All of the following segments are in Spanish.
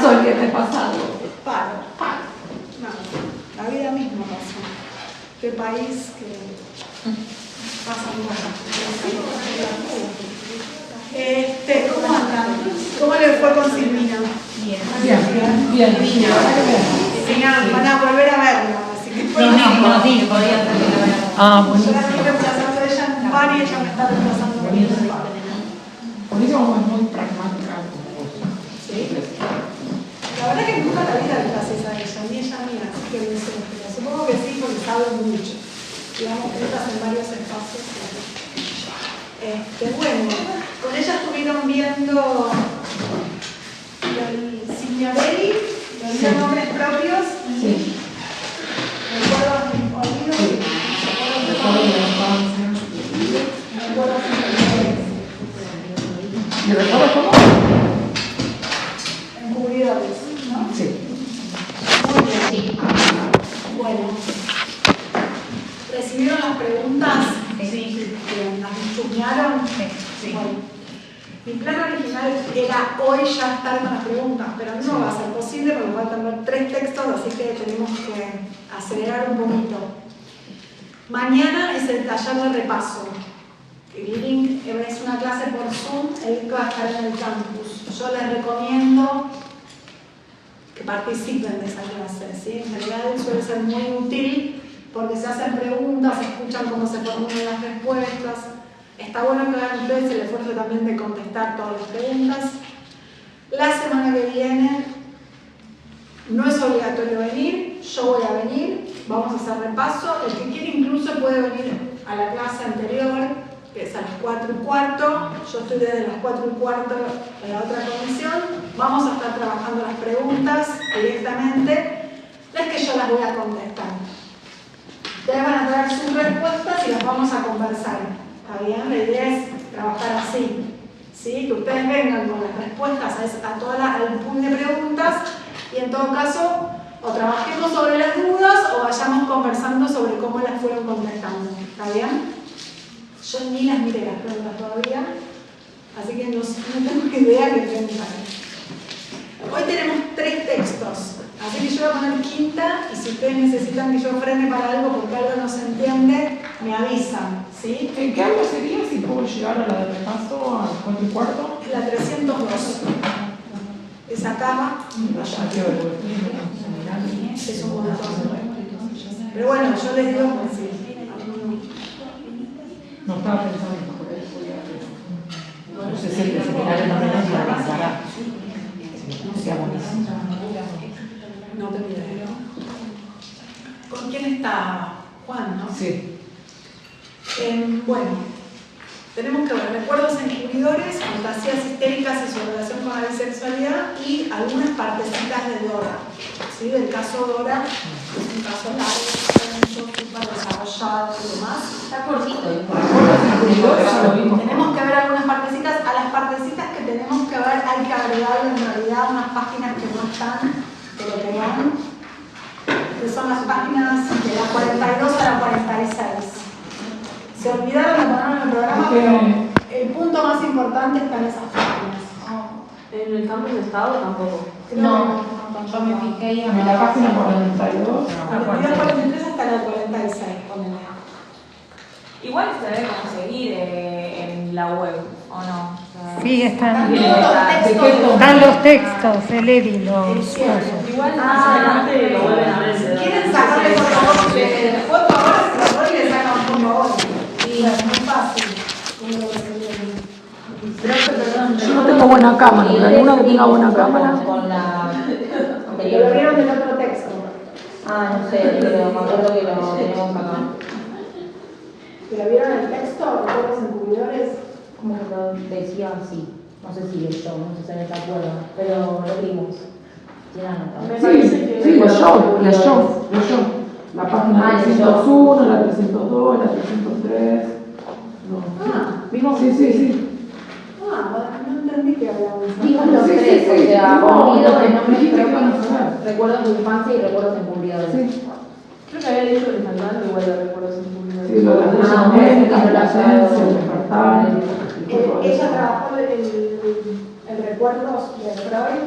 pasó el viernes pasado? Paro. No, la vida misma pasó. Qué país que pasa cosas. ¿Cómo andan? ¿Cómo le fue con Silvina? Bien. Van a volver a verla, así que Sí, podía terminar. Ah, yo la estoy reemplazando a ella en un par y ella me está reemplazando a mí en un par. Buenísimo, es muy pragmática. Sí. La verdad que nunca la vida le haces a ella, ni ella a mí, así que no sé. Pero supongo que sí, porque sabe mucho. Digamos que estás en varios espacios. Bueno, con ella estuvieron viendo el Signorelli, los nombres propios. Sí. Recuerdos oídos. ¿Me recuerdas cómo? Encubridores, ¿no? Sí. Muy bien. Bueno, ¿recibieron las preguntas? Sí. Bien, ¿las chusmearon? Sí. Bueno, mi plan original era hoy ya estar con las preguntas, pero no va a ser posible porque faltan ver 3 textos, así que tenemos que acelerar un poquito. Mañana es el taller de repaso. El link es una clase por Zoom, el link va a estar en el campus. Yo les recomiendo que participen de esa clase, ¿sí? En general suele ser muy útil porque se hacen preguntas, se escuchan cómo se formulan las respuestas. Está bueno que hagan ustedes el esfuerzo también de contestar todas las preguntas. La semana que viene no es obligatorio venir, yo voy a venir, vamos a hacer repaso. El que quiere incluso puede venir a la clase anterior, que es a las 4:15. Yo estoy desde las 4:15 en la otra comisión. Vamos a estar trabajando las preguntas directamente, las que yo las voy a contestar. Ustedes van a traer sus respuestas y las vamos a conversar. ¿Está bien? La idea es trabajar así, ¿sí? Que ustedes vengan con las respuestas al pool de preguntas y en todo caso o trabajemos sobre las dudas o vayamos conversando sobre cómo las fueron contestando. ¿Está bien? Yo ni las miré las preguntas todavía, así que no tengo idea qué preguntar. Hoy tenemos 3 textos, así que yo voy a poner quinta y si ustedes necesitan que yo frene para algo porque algo no se entiende, me avisan, ¿sí? ¿En qué año sería si puedo llegar a la de repaso a 4:15? La 302. Esa cama. Es un montón. Pero bueno, yo les digo que sí. No estaba pensando en por ahí podía. No sé si el seminario también nos la avanzará. No sea buenísimo. No te olvides. ¿Con quién está Juan, no? Sí. Bueno, tenemos que ver recuerdos encubridores, fantasías histéricas y su relación con la bisexualidad y algunas partecitas de Dora. ¿Sí? Del caso Dora, es un caso largo, súper desarrollado y demás. Está cortito. Tenemos que ver algunas partecitas. A las partecitas que tenemos que ver hay que agregarle en realidad unas páginas que no están, pero que van, que son las páginas de la 42 a la 46. Se olvidaron de ponerlo en el programa, pero el punto más importante está en esas páginas. ¿En el campus de estado tampoco? No, yo me fijé y En la página 42. 43 hasta la 46, ponele. Igual se debe conseguir en la web, ¿o no? O sea, Sí, están Están los textos, el EDI, los Es cierto. cosas. igual más adelante lo vuelven a ver. Si quieren sacarle foto de foto ahora, se lo doy y le sacan foto ahora. Y es muy fácil. Yo no tengo buena cámara, pero alguno que tenga buena cámara. Con la Lo anterior. vieron del otro texto. Ah, no sé, pero me acuerdo que lo tenemos acá. ¿Pero vieron el texto? ¿Recuerdos encubridores? Como que lo decía así. No sé si leyó, no sé si se acuerda, pero lo vimos. Tiene anotado. Sí, leyó. La página 301, la 302, la 303. ¿Vimos? Sí. No entendí que hablábamos. Vimos los Sí, tres, sí, o sea, no, unidos no, en nombres dijiste que propios, íbamos a ver. recuerdos de infancia y recuerdos encubridores. Sí. Creo que había dicho que faltaban igual de recuerdos en público. Sí, lo de las médicas, de la ciencia, el despertar. Ella trabajó el recuerdo de Freud.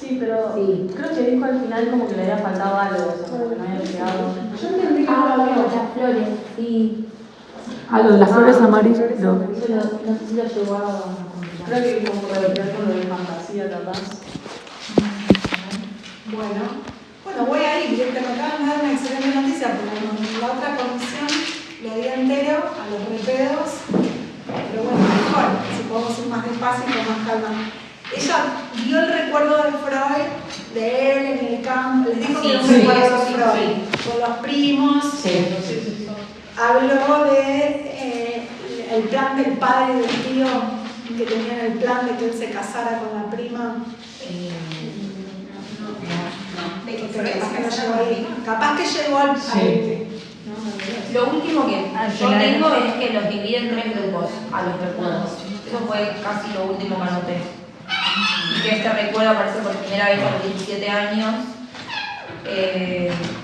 Sí, pero Sí. creo que dijo al final como que le había faltado algo, o sea, como que no había llegado. Yo entendí que no lo había. Las flores, sí. Lo de las flores amarillas, no. No sé si lo llegó a comprar. Creo que como que con lo de fantasía, capaz. Bueno, voy a ir, te me acaban de dar una excelente noticia, porque en la otra comisión lo di entero a los repedos, pero bueno, mejor, si podemos ir más despacio y con más calma. Ella vio el recuerdo de Freud, de él en el campo, les dijo que no Sí, recuerdo de sí, Freud, con los primos, Sí. habló de el plan del padre y del tío, que tenían el plan de que él se casara con la prima. Capaz que llegó al Lo último que yo tengo es que los divide en 3 grupos a los recuerdos. Eso fue casi lo último que anoté. Y que este recuerdo aparece por primera vez a los 17 años,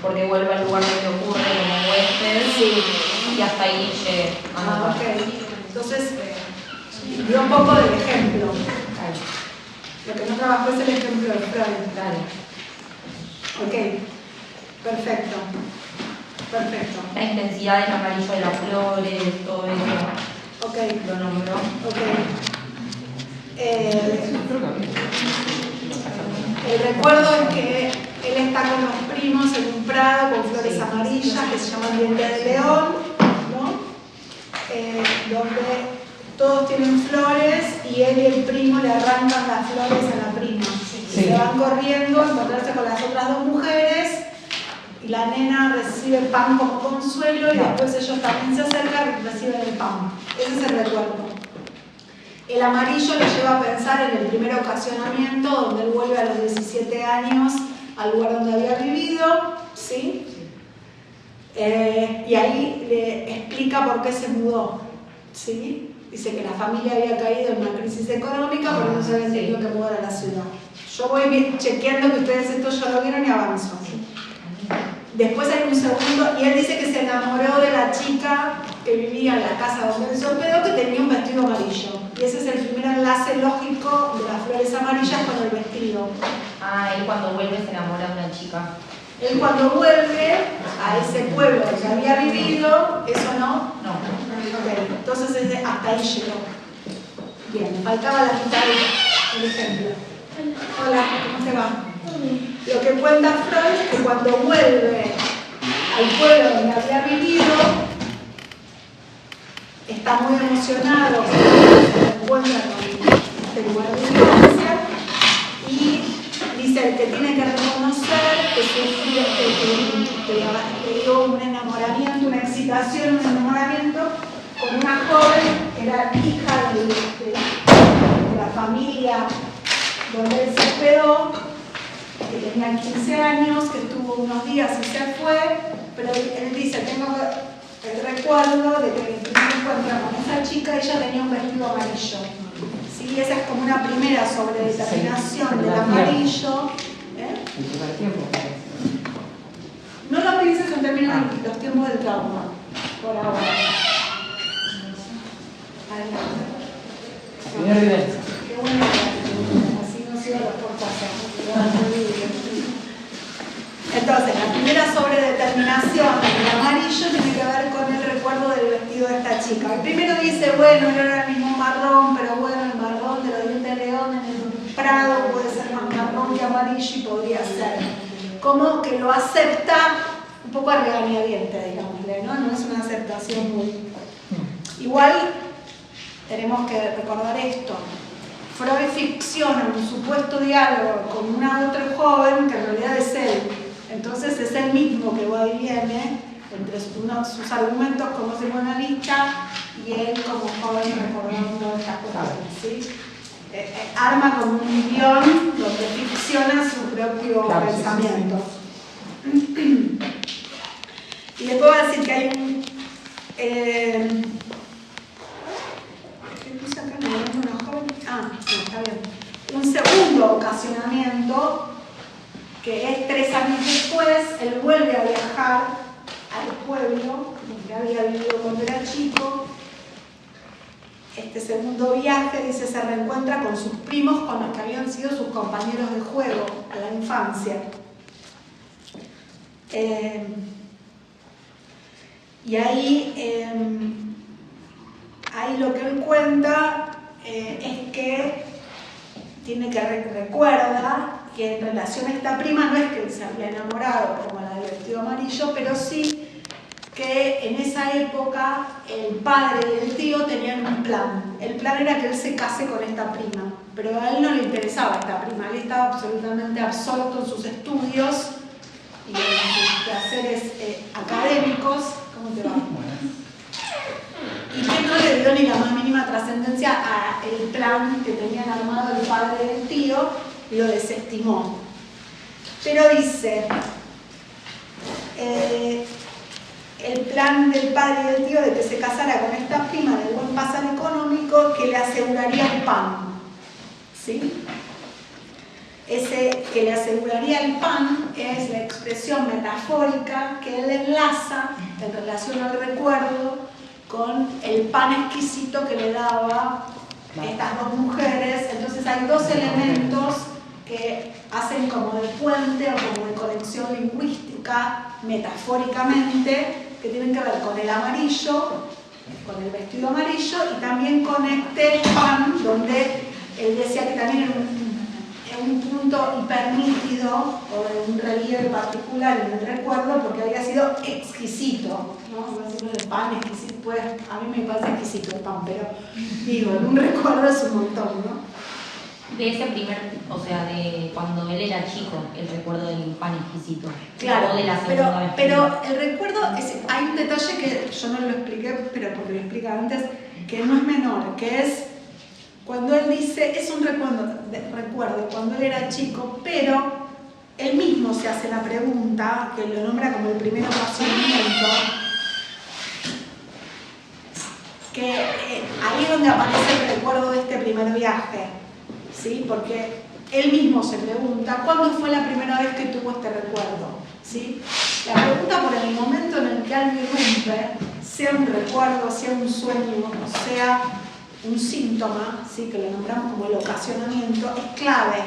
porque vuelve al lugar donde ocurre como huésped, y hasta ahí llegué a anotar. ok. Entonces, dio un poco del ejemplo. Lo que no trabajó es el ejemplo de Freud. Ok, perfecto. Perfecto. La intensidad del amarillo de las flores, todo eso, Ok, lo nombró. ok. El recuerdo es que él está con los primos en un prado con flores amarillas que se llaman diente de león, ¿no? Donde todos tienen flores y él y el primo le arrancan las flores a la prima. Sí. Se van corriendo a encontrarse con las otras dos mujeres y la nena recibe pan como consuelo y después ellos también se acercan y reciben el pan. Ese es el recuerdo. El amarillo le lleva a pensar en el primer ocasionamiento, donde él vuelve a los 17 años al lugar donde había vivido, ¿sí? Y ahí le explica por qué se mudó, ¿sí? Dice que la familia había caído en una crisis económica, por eso se habían tenido que mudar a la ciudad. Yo voy chequeando que ustedes esto ya lo vieron y avanzo. Después hay un segundo, y él dice que se enamoró de la chica que vivía en la casa donde él se hospedó, que tenía un vestido amarillo. Y ese es el primer enlace lógico de las flores amarillas con el vestido. Ah, él cuando vuelve se enamora de una chica. Él cuando vuelve a ese pueblo donde había vivido, ¿eso no? No. Ok, entonces hasta ahí llegó. Bien, me faltaba la mitad del ejemplo. Hola, ¿cómo te va? Lo que cuenta Freud es que cuando vuelve al pueblo donde había vivido, está muy emocionado, se encuentra con este lugar de infancia y dice que tiene que reconocer que dio un enamoramiento, una excitación, un enamoramiento con una joven que era hija de la familia donde él se hospedó, que tenía 15 años, que estuvo unos días y se fue, pero él dice, tengo el recuerdo de que en el primer encuentro con esa chica ella tenía un vestido amarillo. ¿Sí? Esa es como una primera sobredeterminación del amarillo. El primer tiempo, parece. No lo pienses en términos de los tiempos del trauma, por ahora. Adelante. Primera evidencia. Qué bueno, así no sigo los portazos. Entonces, la primera sobredeterminación del amarillo tiene que ver con el recuerdo del vestido de esta chica. El primero dice, bueno, no era el mismo marrón, pero bueno, el marrón de los dientes de león en el prado puede ser más marrón que amarillo y podría ser. Como que lo acepta un poco a regañadientes, digámosle, ¿no? No es una aceptación muy... Igual tenemos que recordar esto. Freud ficciona un supuesto diálogo con una otra joven que en realidad es él. Entonces es él mismo que va y viene entre sus argumentos como psicoanalista y él como joven recordando estas cosas, ¿sí? Arma como un guión donde ficciona su propio pensamiento. Sí. Y les puedo decir que hay un... ¿qué puse acá? ¿Me ven una joven? Ah, no, está bien. Un segundo ocasionamiento, que es 3 años después, él vuelve a viajar al pueblo donde había vivido cuando era chico. este segundo viaje, dice, se reencuentra con sus primos, con los que habían sido sus compañeros de juego a la infancia. Y ahí lo que él cuenta es que recuerda que en relación a esta prima no es que él se había enamorado como la del vestido amarillo, pero sí que en esa época el padre y el tío tenían un plan. El plan era que él se case con esta prima, pero a él no le interesaba esta prima, él estaba absolutamente absorto en sus estudios y en sus quehaceres académicos. ¿Cómo te va? Y que no le dio ni la más mínima trascendencia al plan que tenían armado el padre y el tío, y lo desestimó. Pero dice, el plan del padre y del tío de que se casara con esta prima de buen pasar económico que le aseguraría el pan, ¿sí? Ese que le aseguraría el pan es la expresión metafórica que él enlaza en relación al recuerdo con el pan exquisito que le daba estas dos mujeres. Entonces hay dos elementos que hacen como de puente o como de conexión lingüística, metafóricamente, que tienen que ver con el amarillo, con el vestido amarillo, y también con este pan, donde él decía que también en un punto hipernítido o de un relieve particular en el recuerdo, porque había sido exquisito, ¿no? El pan exquisito, pues, a mí me parece exquisito el pan, pero digo, en un recuerdo es un montón, ¿no? De ese primer, o sea, de cuando él era chico, el recuerdo del pan exquisito. Claro, de la segunda vez. pero el recuerdo, hay un detalle que yo no lo expliqué, pero porque lo explica antes, que no es menor, que es cuando él dice, es un recuerdo cuando él era chico, pero él mismo se hace la pregunta, que lo nombra como el primer apasionamiento, que ahí es donde aparece el recuerdo de este primer viaje, ¿sí? Porque él mismo se pregunta, ¿cuándo fue la primera vez que tuvo este recuerdo? ¿Sí? La pregunta por el momento en el que algo irrumpe, sea un recuerdo, sea un sueño, o sea un síntoma, ¿sí? Que lo nombramos como el ocasionamiento, es clave.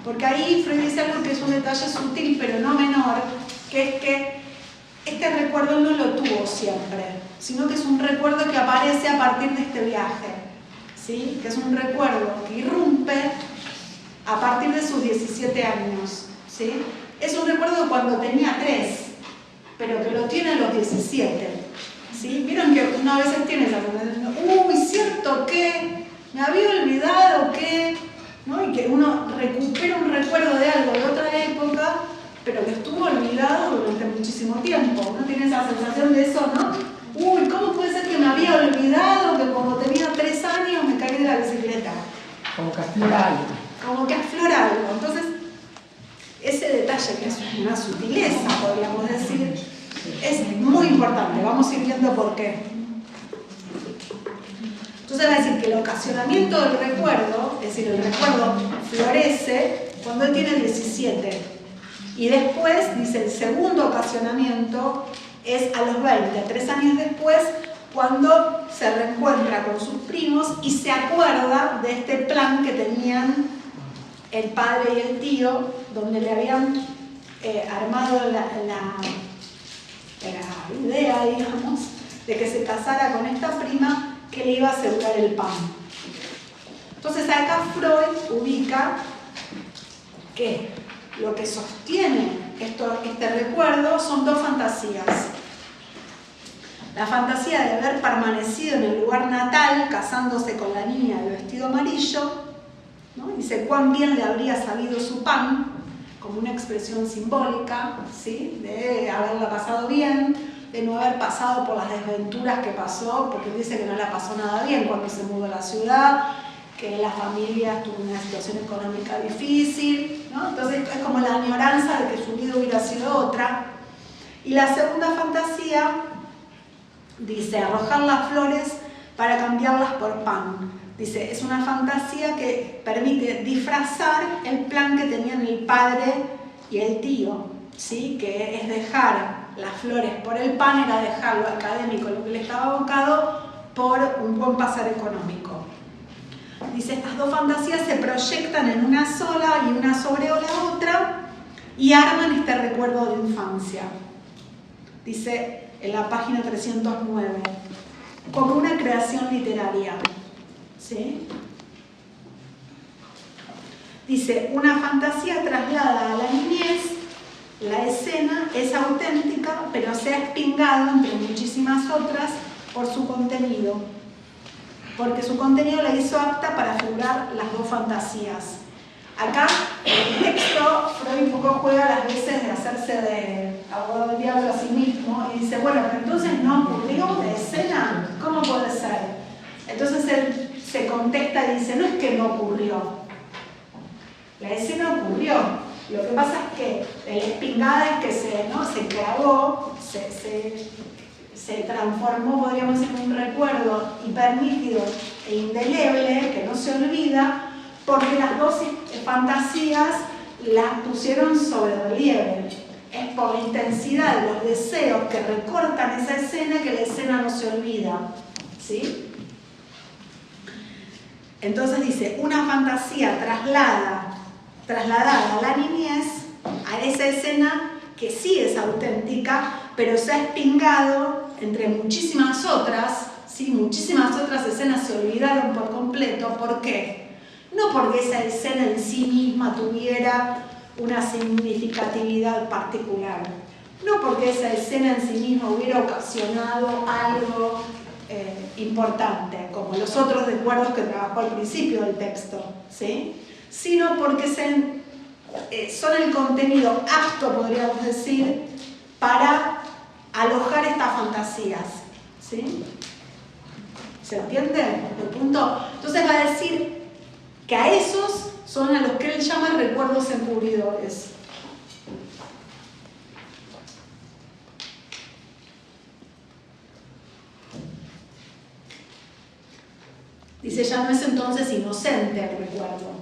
Porque ahí Freud dice algo que es un detalle sutil pero no menor, que es que este recuerdo no lo tuvo siempre, sino que es un recuerdo que aparece a partir de este viaje, ¿sí? Que es un recuerdo que irrumpe a partir de sus 17 años, ¿sí? Es un recuerdo cuando tenía 3, pero que lo tiene a los 17, ¿sí? Vieron que uno a veces tiene esa sensación, uy, cierto que me había olvidado que, ¿no? Y que uno recupera un recuerdo de algo de otra época, pero que estuvo olvidado durante muchísimo tiempo. Uno tiene esa sensación de eso, ¿no? Uy, ¿cómo puede ser que me había olvidado que cuando tenía 3 años me caí de la bicicleta? Como que aflora algo. Como que aflora algo. Entonces, ese detalle, que es una sutileza, podríamos decir, es muy importante. Vamos a ir viendo por qué. Entonces va a decir que el ocasionamiento del recuerdo, es decir, el recuerdo florece cuando él tiene 17. Y después, dice, el segundo ocasionamiento es a los 20, 3 años después, cuando se reencuentra con sus primos y se acuerda de este plan que tenían el padre y el tío, donde le habían armado la idea, digamos, de que se casara con esta prima que le iba a asegurar el pan. Entonces acá Freud ubica que lo que sostiene este recuerdo son dos fantasías. La fantasía de haber permanecido en el lugar natal, casándose con la niña del vestido amarillo, ¿no? Dice cuán bien le habría sabido su pan, como una expresión simbólica, ¿sí? De haberla pasado bien, de no haber pasado por las desventuras que pasó, porque dice que no la pasó nada bien cuando se mudó a la ciudad, que la familia tuvo una situación económica difícil, ¿no? Entonces es como la añoranza de que su vida hubiera sido otra. Y la segunda fantasía dice arrojar las flores para cambiarlas por pan. Dice, es una fantasía que permite disfrazar el plan que tenían el padre y el tío, ¿sí? Que es dejar las flores por el pan, era dejar lo académico, lo que le estaba abocado, por un buen pasar económico. dice, estas dos fantasías se proyectan en una sola y una sobre la otra y arman este recuerdo de infancia. Dice en la página 309, como una creación literaria. ¿Sí? Dice, una fantasía traslada a la niñez, la escena es auténtica, pero se ha espingado entre muchísimas otras por su contenido, porque su contenido la hizo apta para figurar las dos fantasías. Acá, en el texto, Freud un poco juega las veces de hacerse de abogado del diablo a sí mismo y dice, bueno, pero entonces no ocurrió la escena, ¿cómo puede ser? Entonces él se contesta y dice, no es que no ocurrió, la escena ocurrió. Lo que pasa es que la espingada es que se clavó, se transformó, podríamos decir, en un recuerdo hipernítido e indeleble que no se olvida, porque las dos fantasías las pusieron sobre relieve. Es por la intensidad de los deseos que recortan esa escena que la escena no se olvida. ¿Sí? Entonces dice, una fantasía trasladada a la niñez, a esa escena que sí es auténtica, pero se ha espingado entre muchísimas otras, ¿sí? Muchísimas otras escenas se olvidaron por completo. ¿Por qué? No porque esa escena en sí misma tuviera una significatividad particular, no porque esa escena en sí misma hubiera ocasionado algo importante, como los otros recuerdos que trabajó al principio del texto, ¿sí? Sino porque son el contenido apto, podríamos decir, para alojar estas fantasías. ¿Sí? ¿Se entiende el punto? Entonces va a decir que a esos son a los que él llama recuerdos encubridores. Dice, ya no es entonces inocente el recuerdo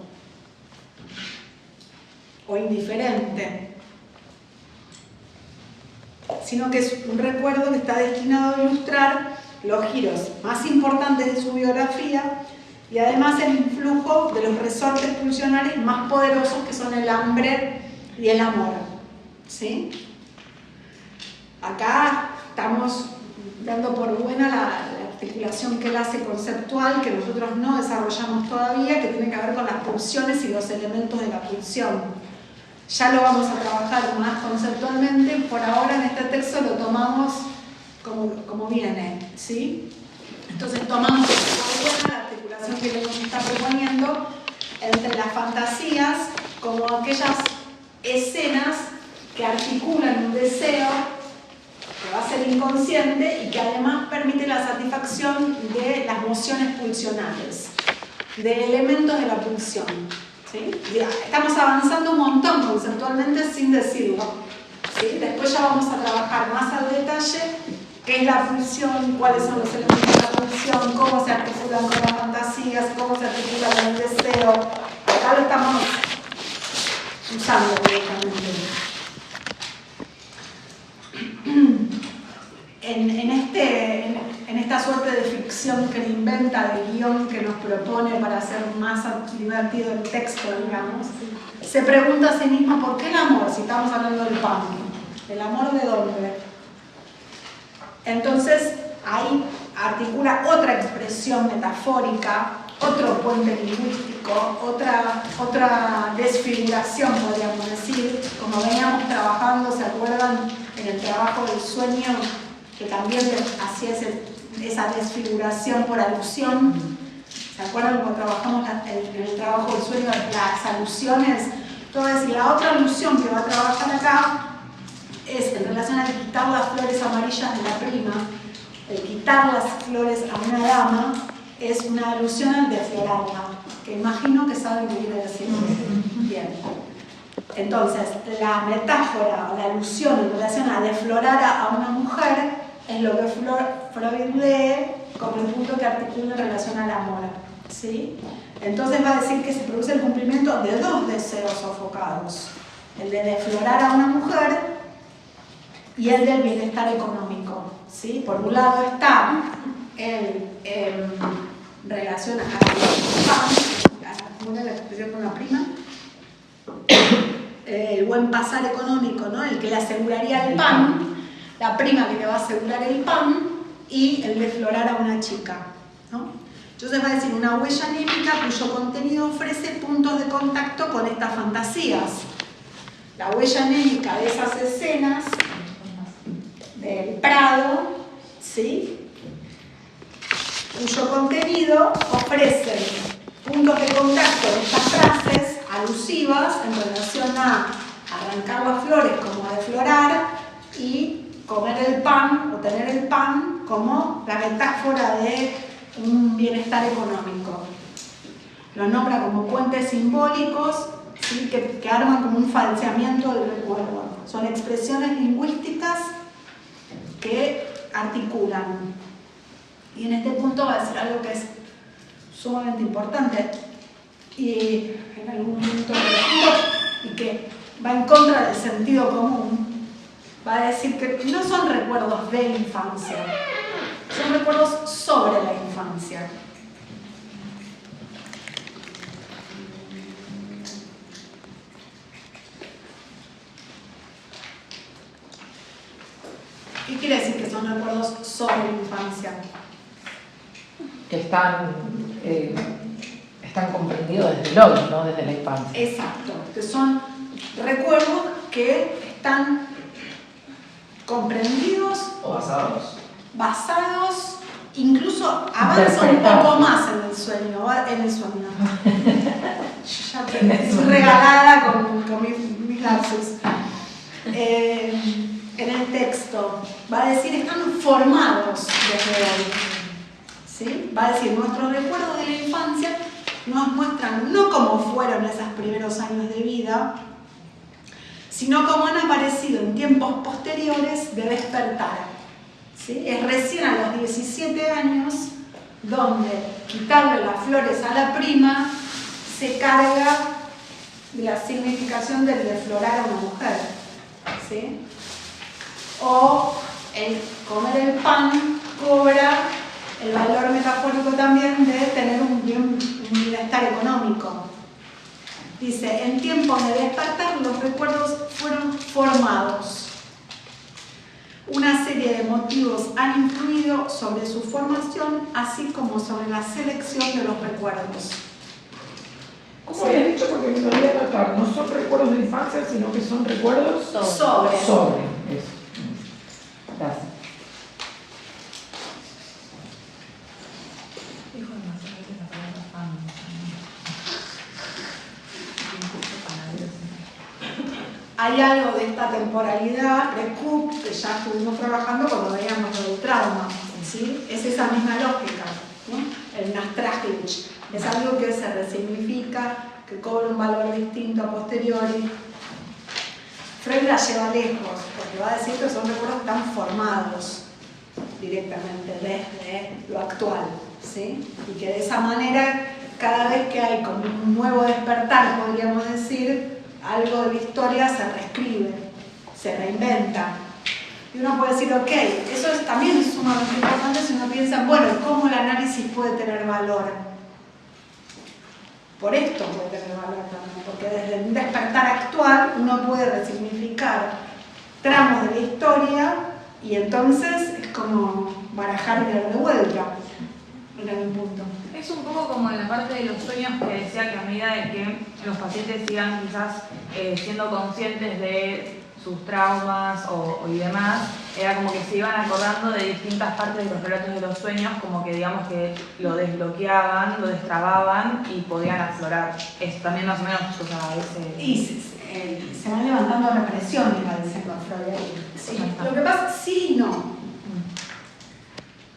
o indiferente, sino que es un recuerdo que está destinado a ilustrar los giros más importantes de su biografía y además el influjo de los resortes pulsionales más poderosos que son el hambre y el amor. ¿Sí? Acá estamos dando por buena la articulación que él hace conceptual, que nosotros no desarrollamos todavía, que tiene que ver con las pulsiones y los elementos de la pulsión. Ya lo vamos a trabajar más conceptualmente, por ahora en este texto lo tomamos como viene, ¿sí? Entonces tomamos la articulación que él nos está proponiendo entre las fantasías como aquellas escenas que articulan un deseo que va a ser inconsciente y que además permite la satisfacción de las mociones pulsionales, de elementos de la pulsión. ¿Sí? Estamos avanzando un montón conceptualmente sin decirlo. ¿Sí? Después ya vamos a trabajar más al detalle qué es la pulsión, cuáles son los elementos de la pulsión, cómo se articulan con las fantasías, cómo se articulan con el deseo. Acá lo estamos usando directamente. En esta suerte de ficción que él inventa, de guión que nos propone para hacer más divertido el texto, digamos, se pregunta a sí mismo ¿por qué el amor? Si estamos hablando del pan, ¿el amor de dónde? Entonces ahí articula otra expresión metafórica, otro puente lingüístico, otra desfiguración, podríamos decir, como veníamos trabajando, ¿se acuerdan? En el trabajo del sueño, que también hacía esa desfiguración por alusión. ¿Se acuerdan cuando trabajamos en el trabajo del sueño, las alusiones? Entonces, la otra alusión que va a trabajar acá es en relación a quitar las flores amarillas de la prima. El quitar las flores a una dama es una alusión al deflorarla, que imagino que saben qué quiere decir. Bien. Entonces, la metáfora o la alusión en relación a deflorar a una mujer es lo que Freud lee como el punto que articula en relación al amor. ¿Sí? Entonces va a decir que se produce el cumplimiento de dos deseos sofocados: el de deflorar a una mujer y el del bienestar económico. ¿Sí? Por un lado está el relación a pan, la expresión con la prima, el buen pasar económico, ¿no? El que le aseguraría el pan, la prima que le va a asegurar el pan y el de florar a una chica, ¿no? Entonces va a decir una huella anémica cuyo contenido ofrece puntos de contacto con estas fantasías. La huella anémica de esas escenas del Prado, ¿sí? Cuyo contenido ofrece puntos de contacto de estas frases alusivas en relación a arrancar las flores como a deflorar y comer el pan o tener el pan como la metáfora de un bienestar económico. Lo nombra como puentes simbólicos, ¿sí? que arman como un falseamiento del recuerdo. Son expresiones lingüísticas que articulan. Y en este punto va a decir algo que es sumamente importante y en algún punto y que va en contra del sentido común. Va a decir que no son recuerdos de la infancia, son recuerdos sobre la infancia. ¿Qué quiere decir que son recuerdos sobre la infancia? Que están comprendidos desde el hoy, no desde la infancia. Exacto, que son recuerdos que están comprendidos o basados, incluso avanzan un poco más en el sueño. Ya estoy regalada con mis lapsus. En el texto va a decir están formados desde hoy, ¿sí? Va a decir nuestros recuerdos de la infancia nos muestran no cómo fueron esos primeros años de vida, sino cómo han aparecido en tiempos posteriores de despertar, ¿sí? Es recién a los 17 años donde quitarle las flores a la prima se carga de la significación del deflorar a una mujer, ¿sí? O el comer el pan cobra el valor metafórico también de tener un bienestar económico. Dice, en tiempos de despertar los recuerdos fueron formados. Una serie de motivos han influido sobre su formación, así como sobre la selección de los recuerdos. ¿Cómo había dicho? Porque me lo voy a anotar. No son recuerdos de infancia, sino que son recuerdos sobre. Eso. Gracias. Hay algo de esta temporalidad, recoup, que ya estuvimos trabajando cuando veíamos lo del trauma, ¿sí? Es esa misma lógica, ¿no? El nastrajlich. Es algo que se resignifica, que cobra un valor distinto a posteriori. Freud la lleva lejos, porque va a decir que son recuerdos que están formados directamente desde lo actual, ¿sí? Y que de esa manera, cada vez que hay como un nuevo despertar, podríamos decir, algo de la historia se reescribe, se reinventa. Y uno puede decir, ok, eso es también sumamente importante si uno piensa, bueno, ¿cómo el análisis puede tener valor? Por esto puede tener valor también, porque desde un despertar actual uno puede resignificar tramos de la historia y entonces es como barajar y dar de vuelta en algún punto. Es un poco como en la parte de los sueños que decía que a medida de que los pacientes sigan quizás siendo conscientes de sus traumas y demás, era como que se iban acordando de distintas partes de los relatos de los sueños, como que digamos que lo desbloqueaban, lo destrababan y podían aflorar. Es también más o menos, o sea, ese... Y se van levantando represiones, va diciendo Freud ahí. Sí. Lo que pasa, sí y no.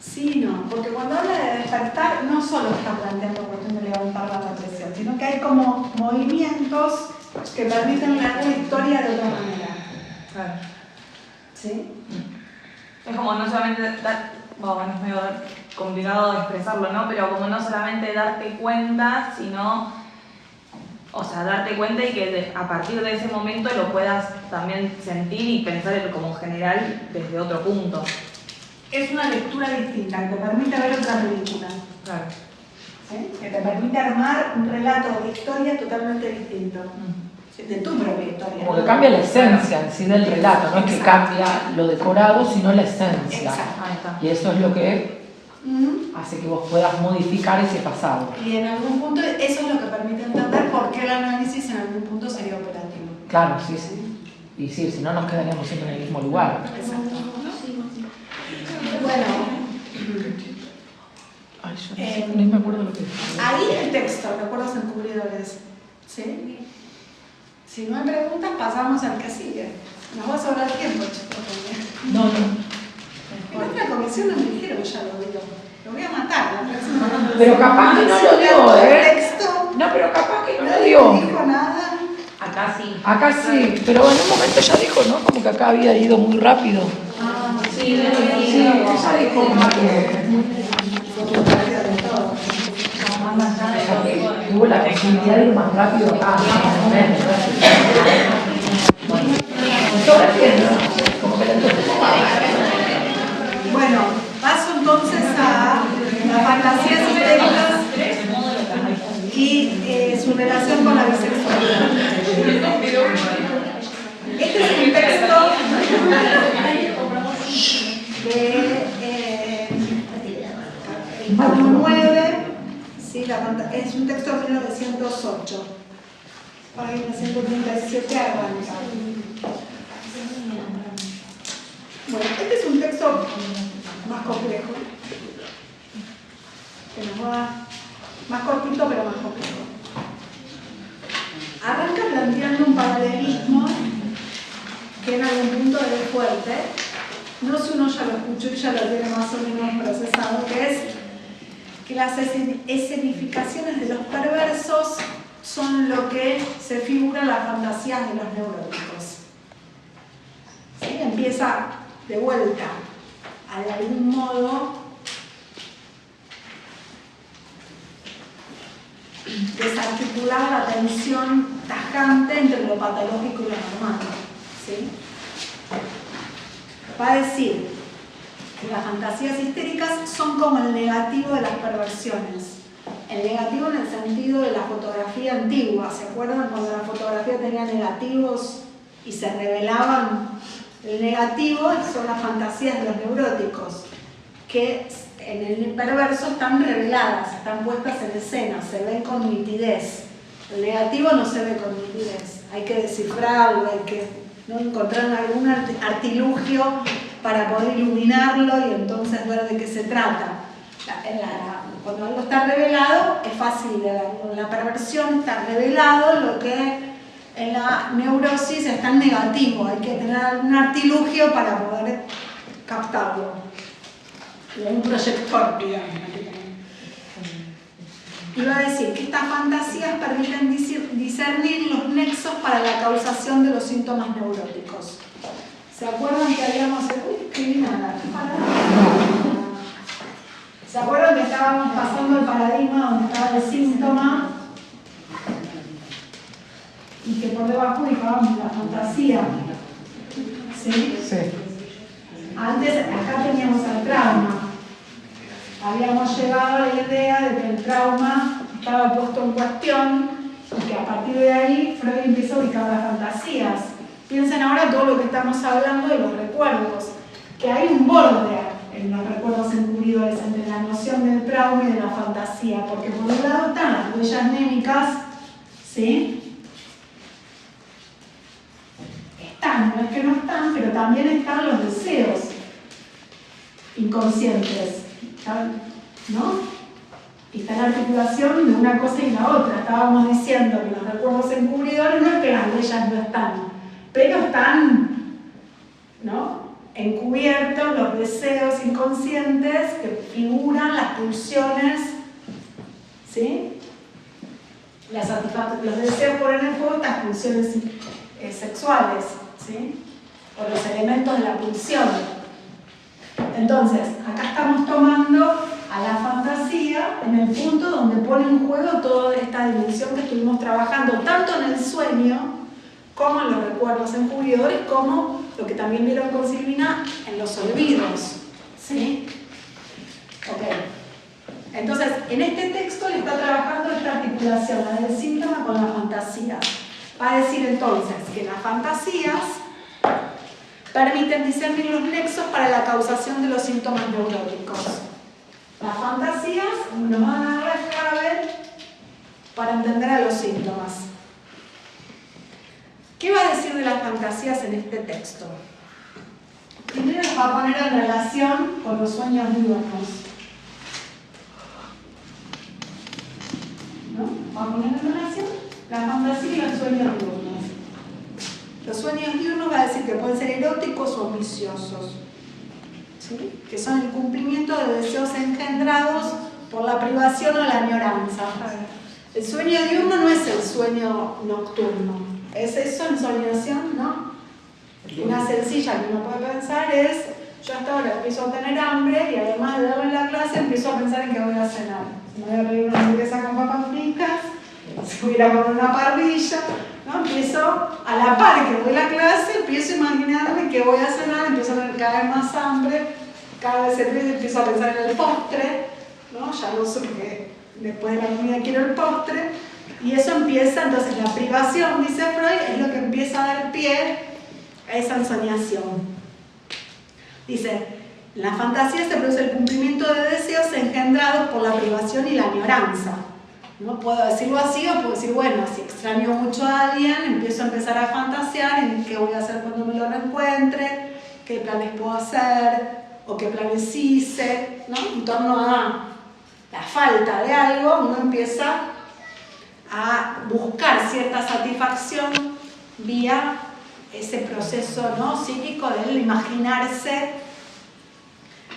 Sí y no, porque cuando habla de despertar no solo está planteando cuestión de levantar la represión, sino que hay como movimientos que permiten leer la historia de otra manera. Claro. ¿Sí? Es como no solamente bueno, es medio complicado de expresarlo, ¿no? Pero como no solamente darte cuenta, sino, o sea, darte cuenta y que a partir de ese momento lo puedas también sentir y pensar como general desde otro punto. Es una lectura distinta que te permite ver otra película. Claro. ¿sí? Que te permite armar un relato de historia totalmente distinto. ¿Sí? De tu propia historia. Como que cambia la esencia en sí del relato, no es que cambia lo decorado, sino la esencia. Exacto. Ahí está. Y eso es lo que Ujú. hace que vos puedas modificar ese pasado. Y en algún punto eso es lo que permite entender por qué el análisis en algún punto sería operativo. Claro, sí, sí. Y sí, si no nos quedaríamos siempre en el mismo lugar. Exacto. Bueno, Ay, yo no me acuerdo lo que ahí el texto, recuerdos encubridores. ¿Sí? Si no hay preguntas, pasamos al que sigue. Nos va a sobrar tiempo, chicos. No, no. En otra comisión no me dijeron, ya lo digo. Lo voy a matar la próxima. Pero capaz que no lo dio, El texto No, pero capaz que no lo nadie dio. me dijo nada. Acá sí. Acá sí, pero en un momento ya dijo, ¿no? Como que acá había ido muy rápido. Ah, Sí, Sí, ella dijo como que más allá de lo que tuvo la posibilidad de ir más rápido acá. Como que la Bueno, paso entonces a las fantasías histéricas y su relación con la bisexualidad. Este es un texto de tomo 9, sí, es un texto de 1908, página 137 arranca. Bueno, este es un texto más complejo, que nos va más cortito pero más complejo. Arranca planteando un paralelismo que en algún punto es fuerte. No sé si uno ya lo escuchó y ya lo tiene más o menos procesado, que es que las escenificaciones de los perversos son lo que se figura en las fantasías de los neuróticos. ¿Sí? Empieza de vuelta, de algún modo, desarticular la tensión tajante entre lo patológico y lo normal. ¿Sí? Va a decir que las fantasías histéricas son como el negativo de las perversiones. El negativo en el sentido de la fotografía antigua. ¿Se acuerdan cuando la fotografía tenía negativos y se revelaban? El negativo son las fantasías de los neuróticos, que en el perverso están reveladas, están puestas en escena, se ven con nitidez. El negativo no se ve con nitidez, hay que descifrarlo, hay que encontrar algún artilugio para poder iluminarlo y entonces ver de qué se trata. Cuando algo está revelado es fácil de ver. En la perversión está revelado lo que en la neurosis está en negativo, hay que tener algún artilugio para poder captarlo. Un proyector, digamos. Y va a decir que estas fantasías permiten discernir los nexos para la causación de los síntomas neuróticos. ¿Se acuerdan que habíamos... Uy, escribí nada. ¿Se acuerdan que estábamos pasando el paradigma donde estaba el síntoma? Y que por debajo dejábamos la fantasía. ¿Sí? Sí. Antes, acá teníamos el trauma. Habíamos llegado a la idea de que el trauma estaba puesto en cuestión y que a partir de ahí Freud empieza a ubicar las fantasías. Piensen ahora todo lo que estamos hablando de los recuerdos, que hay un borde en los recuerdos encubridores entre la noción del trauma y de la fantasía, porque por un lado están las huellas némicas, ¿sí? Están, no es que no están, pero también están los deseos inconscientes, ¿no? Y está la articulación de una cosa y la otra. Estábamos diciendo que los recuerdos encubridores no es que las huellas no están, pero están, ¿no?, encubiertos los deseos inconscientes que figuran las pulsiones, ¿sí? Los deseos ponen en juego estas pulsiones sexuales, ¿sí? O los elementos de la pulsión. Entonces, acá estamos tomando a la fantasía en el punto donde pone en juego toda esta dimensión que estuvimos trabajando, tanto en el sueño, como en los recuerdos encubridores, como lo que también vieron con Silvina en los olvidos. ¿Sí? Ok. Entonces, en este texto le está trabajando esta articulación, la del síntoma con las fantasías. Va a decir entonces que las fantasías permiten discernir los nexos para la causación de los síntomas neuróticos. Las fantasías nos van a dar la clave para entender a los síntomas. ¿Qué va a decir de las fantasías en este texto? Primero los va a poner en relación con los sueños diurnos. ¿No? Va a poner en relación la fantasía y los sueños diurnos. Los sueños diurnos va a decir que pueden ser eróticos o ambiciosos, ¿sí? Que son el cumplimiento de deseos engendrados por la privación o la añoranza. El sueño diurno no es el sueño nocturno, es eso, ensoñación, ¿no? Una sencilla que uno puede pensar es, yo hasta ahora empiezo a tener hambre y además de darle la clase empiezo a pensar en qué voy a cenar. Si me voy a pedir una hamburguesa con papas fritas, si voy a ir a comer una parrilla, ¿no? Empiezo a la par que doy la clase, empiezo a imaginarme qué voy a cenar, empiezo a tener cada vez más hambre, cada vez empiezo a pensar en el postre, ¿no? Ya no sé porque después de la comida quiero el postre, y eso empieza, entonces la privación, dice Freud, es lo que empieza a dar pie a esa ensoñación. Dice, en la fantasía se produce el cumplimiento de deseos engendrados por la privación y la añoranza. No puedo decirlo así o puedo decir, bueno, si extraño mucho a alguien, empiezo a empezar a fantasear en qué voy a hacer cuando me lo reencuentre, qué planes puedo hacer o qué planes hice, ¿no? En torno a la falta de algo, uno empieza a buscar cierta satisfacción vía ese proceso, ¿no? Psíquico del imaginarse.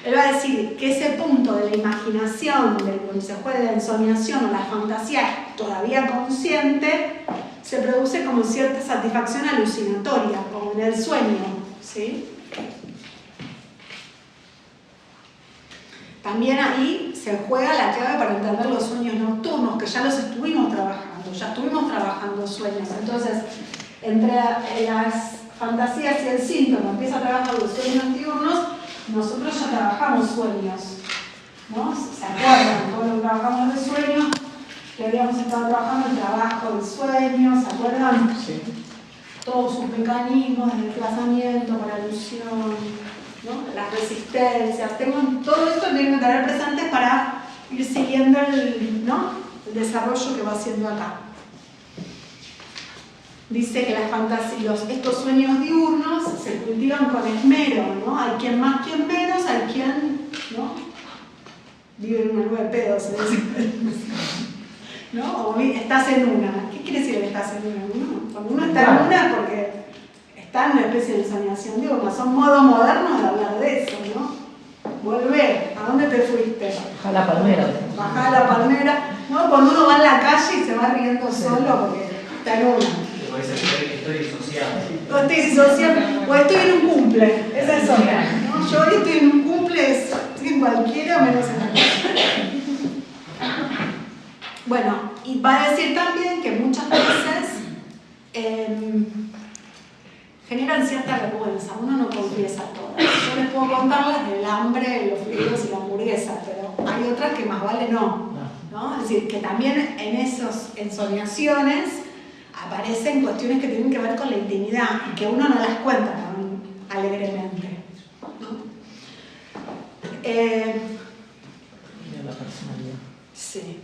Él va a decir que ese punto de la imaginación, donde se juega la ensoñación o la fantasía todavía consciente, se produce como cierta satisfacción alucinatoria, como en el sueño, ¿sí? También ahí se juega la clave para entender los sueños nocturnos, que ya los estuvimos trabajando sueños. Entonces, entre las fantasías y el síntoma empieza a trabajar los sueños diurnos, nosotros ya trabajamos sueños, ¿no? ¿Se acuerdan? Todo lo que trabajamos de sueños, que habíamos estado trabajando el trabajo del sueño, ¿se acuerdan? Sí. Todos sus mecanismos de desplazamiento, por alusión, ¿no? Las resistencias, todo esto tienen que tener presentes para ir siguiendo el desarrollo que va haciendo acá. Dice que las fantasías, estos sueños diurnos se cultivan con esmero, ¿no? Hay quien más, quien menos, hay quien, ¿no? Vive en una nube de pedos, ¿no? O estás en una. ¿Qué quiere decir que estás en una? Cuando uno está en una, porque está en una especie de ensoñación diurna, son modos modernos de hablar de eso, ¿no? Volver, ¿a dónde te fuiste? Baja la palmera. Bajar la palmera, ¿no? Cuando uno va en la calle y se va riendo solo porque está en una. Estoy disociado. O estoy disociado, o estoy en un cumple, esa es otra, ¿no? Yo hoy estoy en un cumple, estoy en cualquiera menos en la calle. Bueno, y va a decir también que muchas veces generan cierta vergüenza, uno no confiesa todas. Yo les puedo contar las del hambre, los fideos y la hamburguesa, pero hay otras que más vale no, ¿no? Es decir, que también en esas ensoñaciones aparecen cuestiones que tienen que ver con la intimidad y que uno no las cuenta tan alegremente, ¿no? La personalidad. Sí.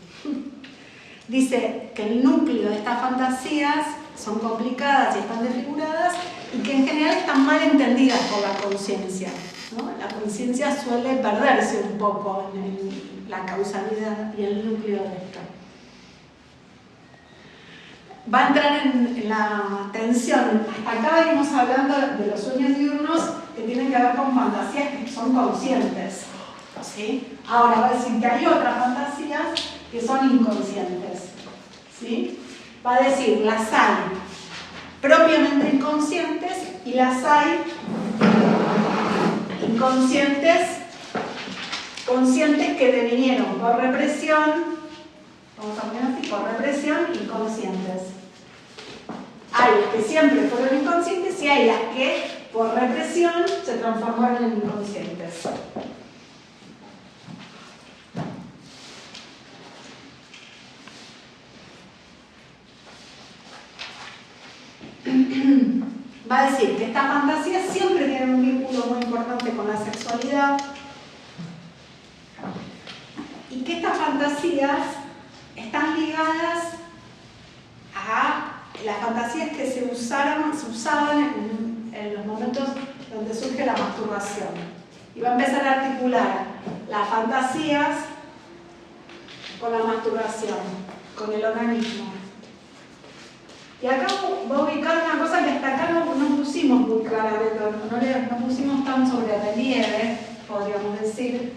Dice que el núcleo de estas fantasías son complicadas y están desfiguradas y que en general están mal entendidas por la conciencia, ¿no? La conciencia suele perderse un poco en la causalidad y el núcleo de esto. Va a entrar en la tensión. Hasta acá venimos hablando de los sueños diurnos que tienen que ver con fantasías que son conscientes, ¿sí? Ahora va a decir que hay otras fantasías que son inconscientes, ¿sí? Va a decir, las hay propiamente inconscientes y las hay inconscientes, conscientes que devinieron por represión. Vamos a poner así, por represión, inconscientes. Hay las que siempre fueron inconscientes y hay las que por represión se transformaron en inconscientes. va a decir que estas fantasías siempre tienen un vínculo muy importante con la sexualidad y que estas fantasías están ligadas a las fantasías que se usaban en los momentos donde surge la masturbación. Y va a empezar a articular las fantasías con la masturbación, con el onanismo. Y acá voy a ubicar una cosa que hasta acá no pusimos muy claramente, no pusimos tan sobre relieve, podríamos decir,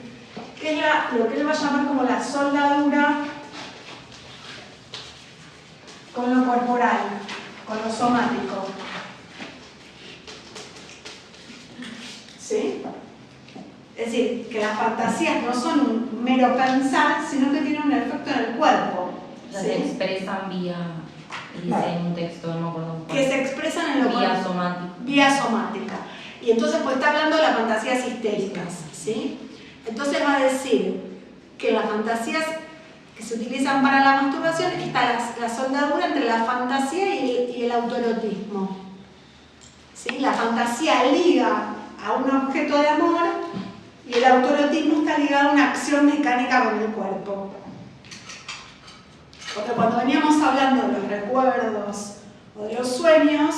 que es lo que él va a llamar como la soldadura con lo corporal, con lo somático. ¿Sí? Es decir, que las fantasías no son un mero pensar, sino que tienen un efecto en el cuerpo. Las ¿sí? expresan vía, dice en un texto, no me acuerdo cuál. Que se expresan en lo vía somática. Vía somática. Y entonces pues está hablando de las fantasías histéricas, ¿sí? Entonces va a decir que las fantasías que se utilizan para la masturbación está la soldadura entre la fantasía y el autoerotismo. ¿Sí? La fantasía liga a un objeto de amor y el autoerotismo está ligado a una acción mecánica con el cuerpo. Porque cuando veníamos hablando de los recuerdos o de los sueños,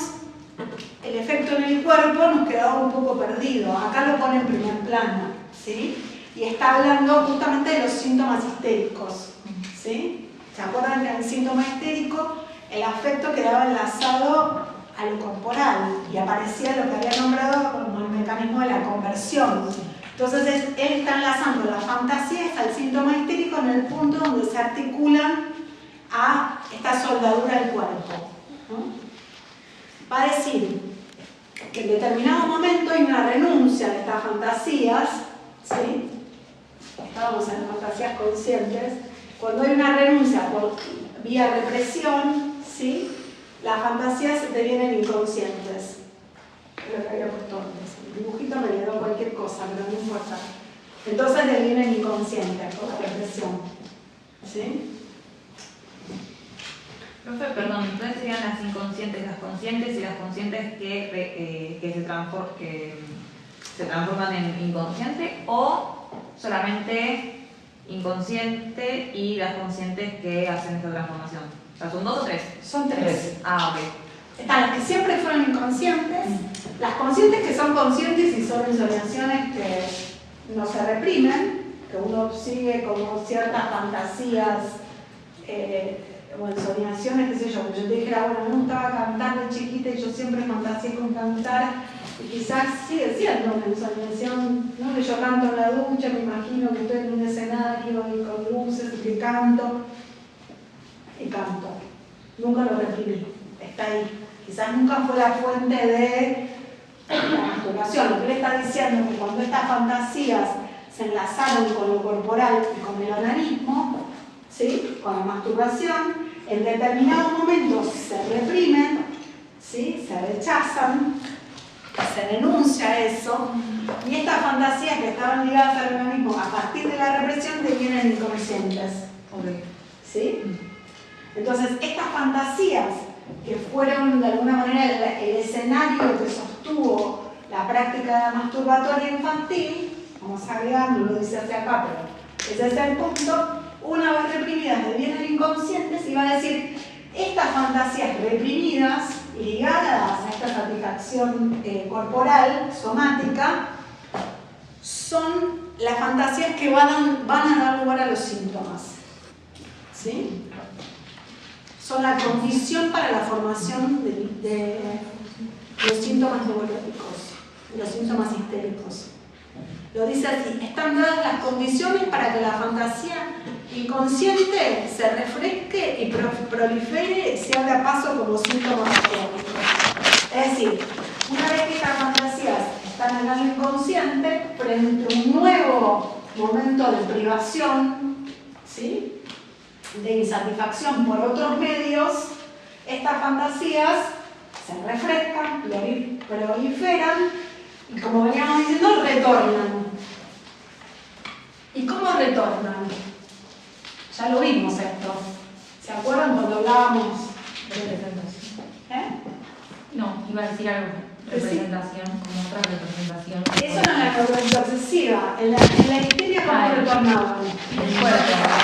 el efecto en el cuerpo nos quedaba un poco perdido. Acá lo pone en primer plano, ¿sí? Y está hablando justamente de los síntomas histéricos, ¿sí? ¿Se acuerdan que en el síntoma histérico el afecto quedaba enlazado a lo corporal y aparecía lo que había nombrado como el mecanismo de la conversión? Entonces él está enlazando las fantasías al síntoma histérico en el punto donde se articulan a esta soldadura del cuerpo, ¿no? Va a decir que en determinado momento hay una renuncia de estas fantasías, ¿sí? Estábamos en las fantasías conscientes. Cuando hay una renuncia por vía represión, ¿sí? Las fantasías se devienen inconscientes. Creo que había puesto antes. El dibujito me quedó cualquier cosa, pero no importa. Entonces devienen inconscientes por la represión, ¿sí? Profe, perdón, entonces serían las inconscientes, las conscientes y las conscientes que se transforman en inconsciente, o solamente inconsciente y las conscientes que hacen esta transformación. O sea, ¿son dos o tres? Son tres. Ah, ok. Están las que siempre fueron inconscientes, las conscientes que son conscientes y son ensoñaciones que no se reprimen, que uno sigue como ciertas fantasías, o ensoñaciones, qué sé yo, que yo te dijera, bueno, me gustaba cantar de chiquita y yo siempre fantaseé con cantar, y quizás sigue siendo una ensoñación, ¿no? Que yo canto en la ducha, me imagino que estoy en un escenario y con luces y que canto, y canto. Nunca lo reprimí, está ahí. Quizás nunca fue la fuente de la masturbación. Lo que él está diciendo es que cuando estas fantasías se enlazaron con lo corporal y con el onanismo, ¿sí? Con la masturbación, en determinados momentos se reprimen, ¿sí? Se rechazan, se denuncia eso, y estas fantasías que estaban ligadas al onanismo a partir de la represión devienen inconscientes. Okay. ¿Sí? Entonces, estas fantasías que fueron de alguna manera el escenario que sostuvo la práctica masturbatoria infantil, vamos a agregar, no lo dice hacia acá, pero ese es el punto, una vez reprimidas devienen inconscientes y va a decir, estas fantasías reprimidas, ligadas a esta satisfacción corporal, somática, son las fantasías que van a dar lugar a los síntomas. ¿Sí? Son la condición para la formación de los síntomas neuróticos, de los síntomas histéricos. Lo dice así, están dadas las condiciones para que la fantasía inconsciente se refresque y prolifere y se abra paso como síntoma histéricos. Es decir, una vez que estas fantasías están en el inconsciente, frente a un nuevo momento de privación, ¿sí? De insatisfacción por otros medios, estas fantasías se refrescan, proliferan y, como veníamos diciendo, retornan. ¿Y cómo retornan? Ya lo vimos esto. ¿Se acuerdan cuando hablábamos de ¿Eh? No. iba a decir algo, representación, como otra representación. Eso no es la congruencia obsesiva. En la histeria, ¿cómo retornaban?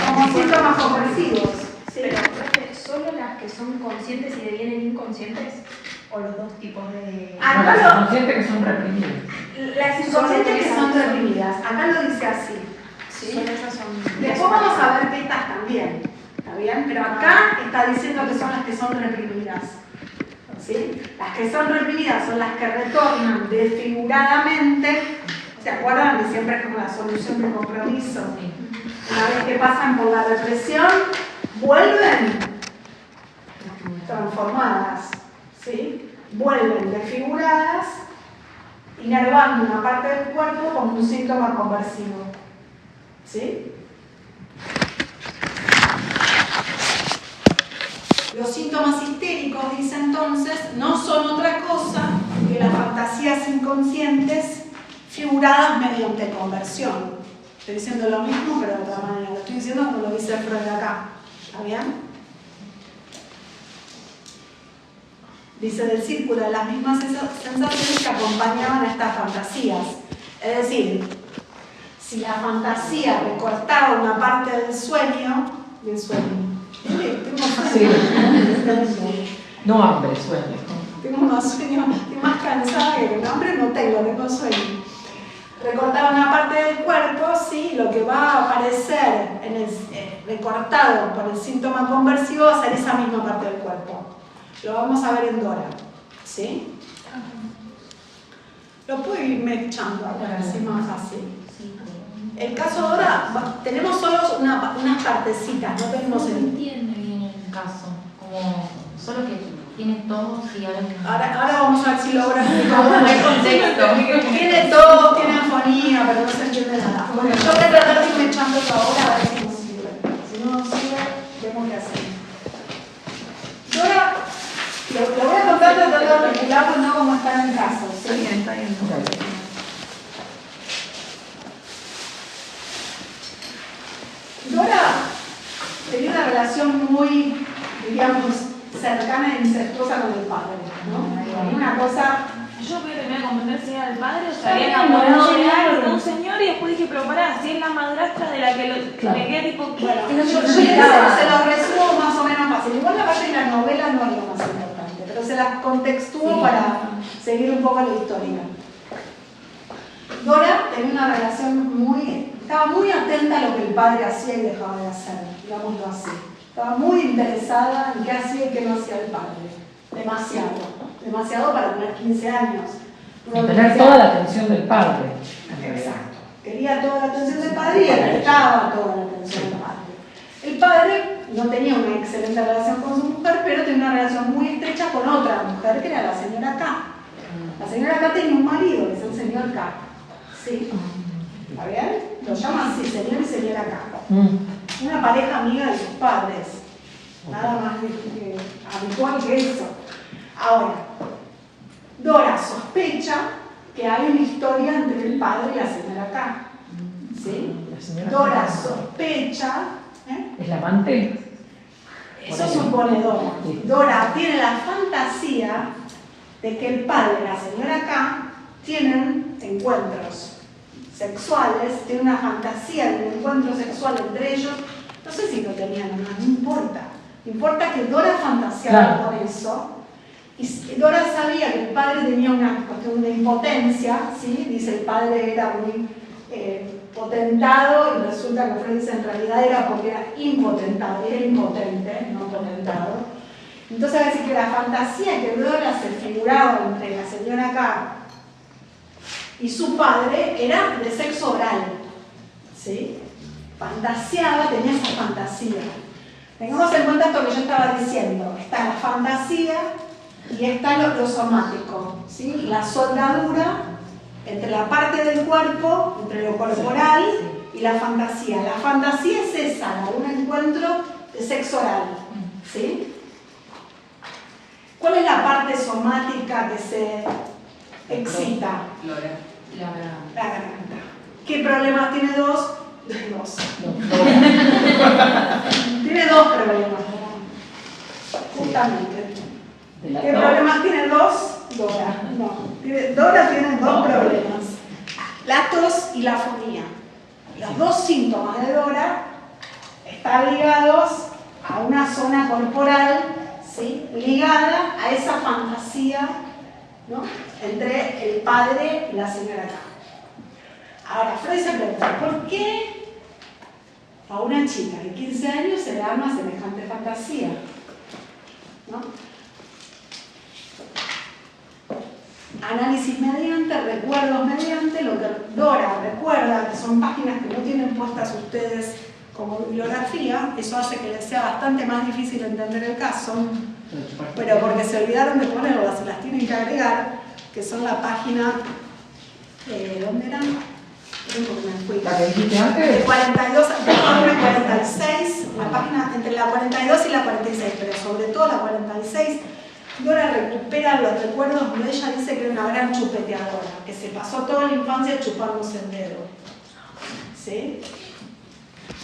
Como síntomas conversivos. ¿Sí? Pero, profe, ¿solo las que son conscientes y devienen inconscientes? ¿O los dos tipos de...? No, las conscientes que son reprimidas. Las inconscientes que son reprimidas. Acá lo dice así. ¿Sí? Solo esas son... Después vamos a ver que estas también. ¿Está bien? Pero acá está diciendo que son las que son reprimidas. ¿Sí? Las que son reprimidas son las que retornan desfiguradamente. ¿Se acuerdan que siempre es como la solución de compromiso? Una vez que pasan por la represión, vuelven transformadas. ¿Sí? Vuelven desfiguradas, inervando una parte del cuerpo como un síntoma conversivo. ¿Sí? Los síntomas histéricos, dice entonces, no son otra cosa que las fantasías inconscientes figuradas mediante conversión. Estoy diciendo lo mismo, pero de otra manera. Lo estoy diciendo como lo dice Freud acá. ¿Está bien? Dice del círculo de las mismas sensaciones que acompañaban a estas fantasías. Es decir, si la fantasía recortaba una parte del sueño. Sí. No hambre, sueño. Tengo más sueño, estoy más cansada que hambre no tengo sueño. Recortaba una parte del cuerpo, sí, lo que va a aparecer en el, recortado por el síntoma conversivo va a ser esa misma parte del cuerpo. Lo vamos a ver en Dora, ¿sí? Lo puedo irme echando ahora, así más fácil. El caso de Dora, tenemos solo unas partecitas, no tenemos No el... entiende bien el caso, como solo que tiene todo y Ahora vamos a ver si logra No hay contexto. Tiene todo, tiene afonía, pero no se entiende nada. Bueno, yo voy a tratar de irme echando esto ahora a ver si nos sirve. Si no nos sirve, vemos qué hacemos. Yo ahora lo voy a contar tratando de articularlo, no como está en el caso. ¿Sí? Está bien. Dora tenía una relación muy, digamos, cercana e incestuosa con el padre, ¿no? Una cosa... Yo voy a terminar de comprender si era el padre o se Está había bien, enamorado no, de un señor y después dije, pero pará, si es la madrastra de la que me quedé tipo, ¿qué? Bueno, yo se lo resumo más o menos fácil. Igual la parte de la novela no es lo más importante, pero se las contextúo para seguir un poco la historia. Dora tenía una relación estaba muy atenta a lo que el padre hacía y dejaba de hacer, digámoslo así. Estaba muy interesada en qué hacía y qué no hacía el padre. Demasiado para tener 15 años. Tener toda la atención del padre. Exacto. Quería toda la atención del padre y alertaba toda la atención del padre. El padre no tenía una excelente relación con su mujer, pero tenía una relación muy estrecha con otra mujer, que era la señora K. La señora K tenía un marido, que es el señor K. ¿Sí? ¿Está bien? Lo llaman así, señor y señora K. Una pareja amiga de sus padres. Nada más habitual que eso. Ahora, Dora sospecha que hay una historia entre el padre y la señora K. ¿Sí? Dora sospecha. ¿Es la amante? Eso supone Dora. Dora tiene la fantasía de que el padre y la señora K tienen encuentros sexuales, tienen una fantasía de un encuentro sexual entre ellos. No sé si lo tenían o no importa. Importa que Dora fantaseaba con eso. Y Dora sabía que el padre tenía una cuestión de impotencia, ¿sí? Dice el padre era muy potentado y resulta que Freud dice en realidad era porque era impotentado, era impotente, no potentado. Entonces va a decir que la fantasía que Dora se figuraba entre la señora K y su padre era de sexo oral, ¿sí? Fantaseaba, tenía esa fantasía. Tengamos en cuenta esto que yo estaba diciendo, está la fantasía y está lo somático, ¿sí? La soldadura entre la parte del cuerpo, entre lo corporal y la fantasía. La fantasía es esa, un encuentro de sexo oral, ¿sí? ¿Cuál es la parte somática que se excita? La La garganta. ¿Qué problemas tiene dos? Tiene dos problemas, justamente. ¿Qué problemas tiene dos? Dora. No. Dora tiene dos problemas. La tos y la fonía. Los dos síntomas de Dora están ligados a una zona corporal, ¿sí? Ligada a esa fantasía, ¿no? Entre el padre y la señora K. Ahora, Freud se pregunta, ¿por qué a una chica de 15 años se le arma semejante fantasía? ¿No? Análisis mediante, recuerdos mediante, lo que Dora recuerda, que son páginas que no tienen puestas ustedes como bibliografía, eso hace que les sea bastante más difícil entender el caso, pero porque se olvidaron de ponerlas, se las tienen que agregar, que son la página, ¿dónde eran? Porque me fui. ¿La que dijiste antes? De 42 a 46, la página entre la 42 y la 46, pero sobre todo la 46, Dora recupera los recuerdos donde ella dice que era una gran chupeteadora, que se pasó toda la infancia chupándose el dedo. ¿Sí?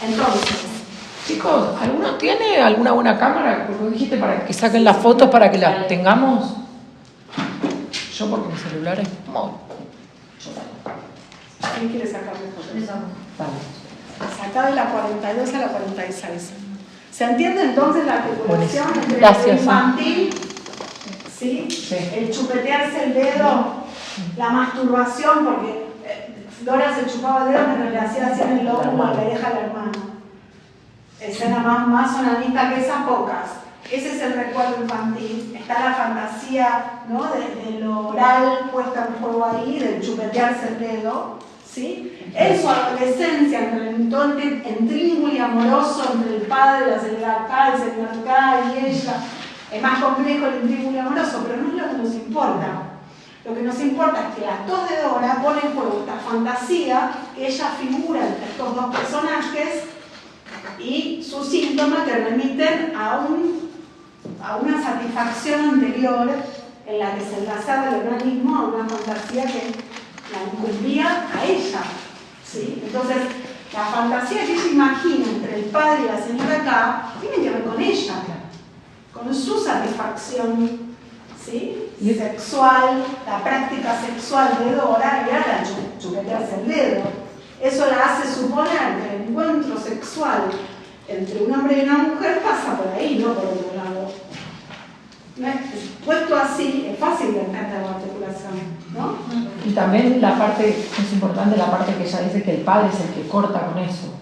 Entonces, Chicos, ¿alguno tiene alguna buena cámara? Porque vos dijiste para que saquen las fotos para que las tengamos. Yo porque mi celular es muy... ¿quién quiere sacarme fotos? Vale. Sacá de la 42 a la 46. ¿Se entiende entonces la articulación entre Gracias. lo infantil, ¿sí? Sí. El chupetearse el dedo, la masturbación, porque Dora se chupaba el dedo mientras le hacía así en el lomo a la oreja al hermano. Escena más sonanita que esas, pocas. Ese es el recuerdo infantil. Está la fantasía, ¿no? de lo oral puesta en juego ahí, del chupetearse el dedo. ¿Sí? En su adolescencia, entre el intríngulo y amoroso entre el padre, la señora K, el señor K y ella, es más complejo el intríngulo y amoroso, pero no es lo que nos importa. Lo que nos importa es que la tos de Dora pone en juego esta fantasía que ella figura entre estos dos personajes y sus síntomas que remiten a una satisfacción anterior en la que se enlazaba el organismo a una fantasía que la incumbía a ella, ¿sí? Entonces, la fantasía que ella imagina entre el padre y la señora K tiene que ver con ella, con su satisfacción, ¿sí? Sexual, la práctica sexual de Dora era la chupetearse el dedo. Eso la hace suponer que el encuentro sexual entre un hombre y una mujer pasa por ahí, no por otro lado. Puesto así, es fácil de entender la articulación, ¿no? Y también la parte, es importante la parte que ella dice que el padre es el que corta con eso,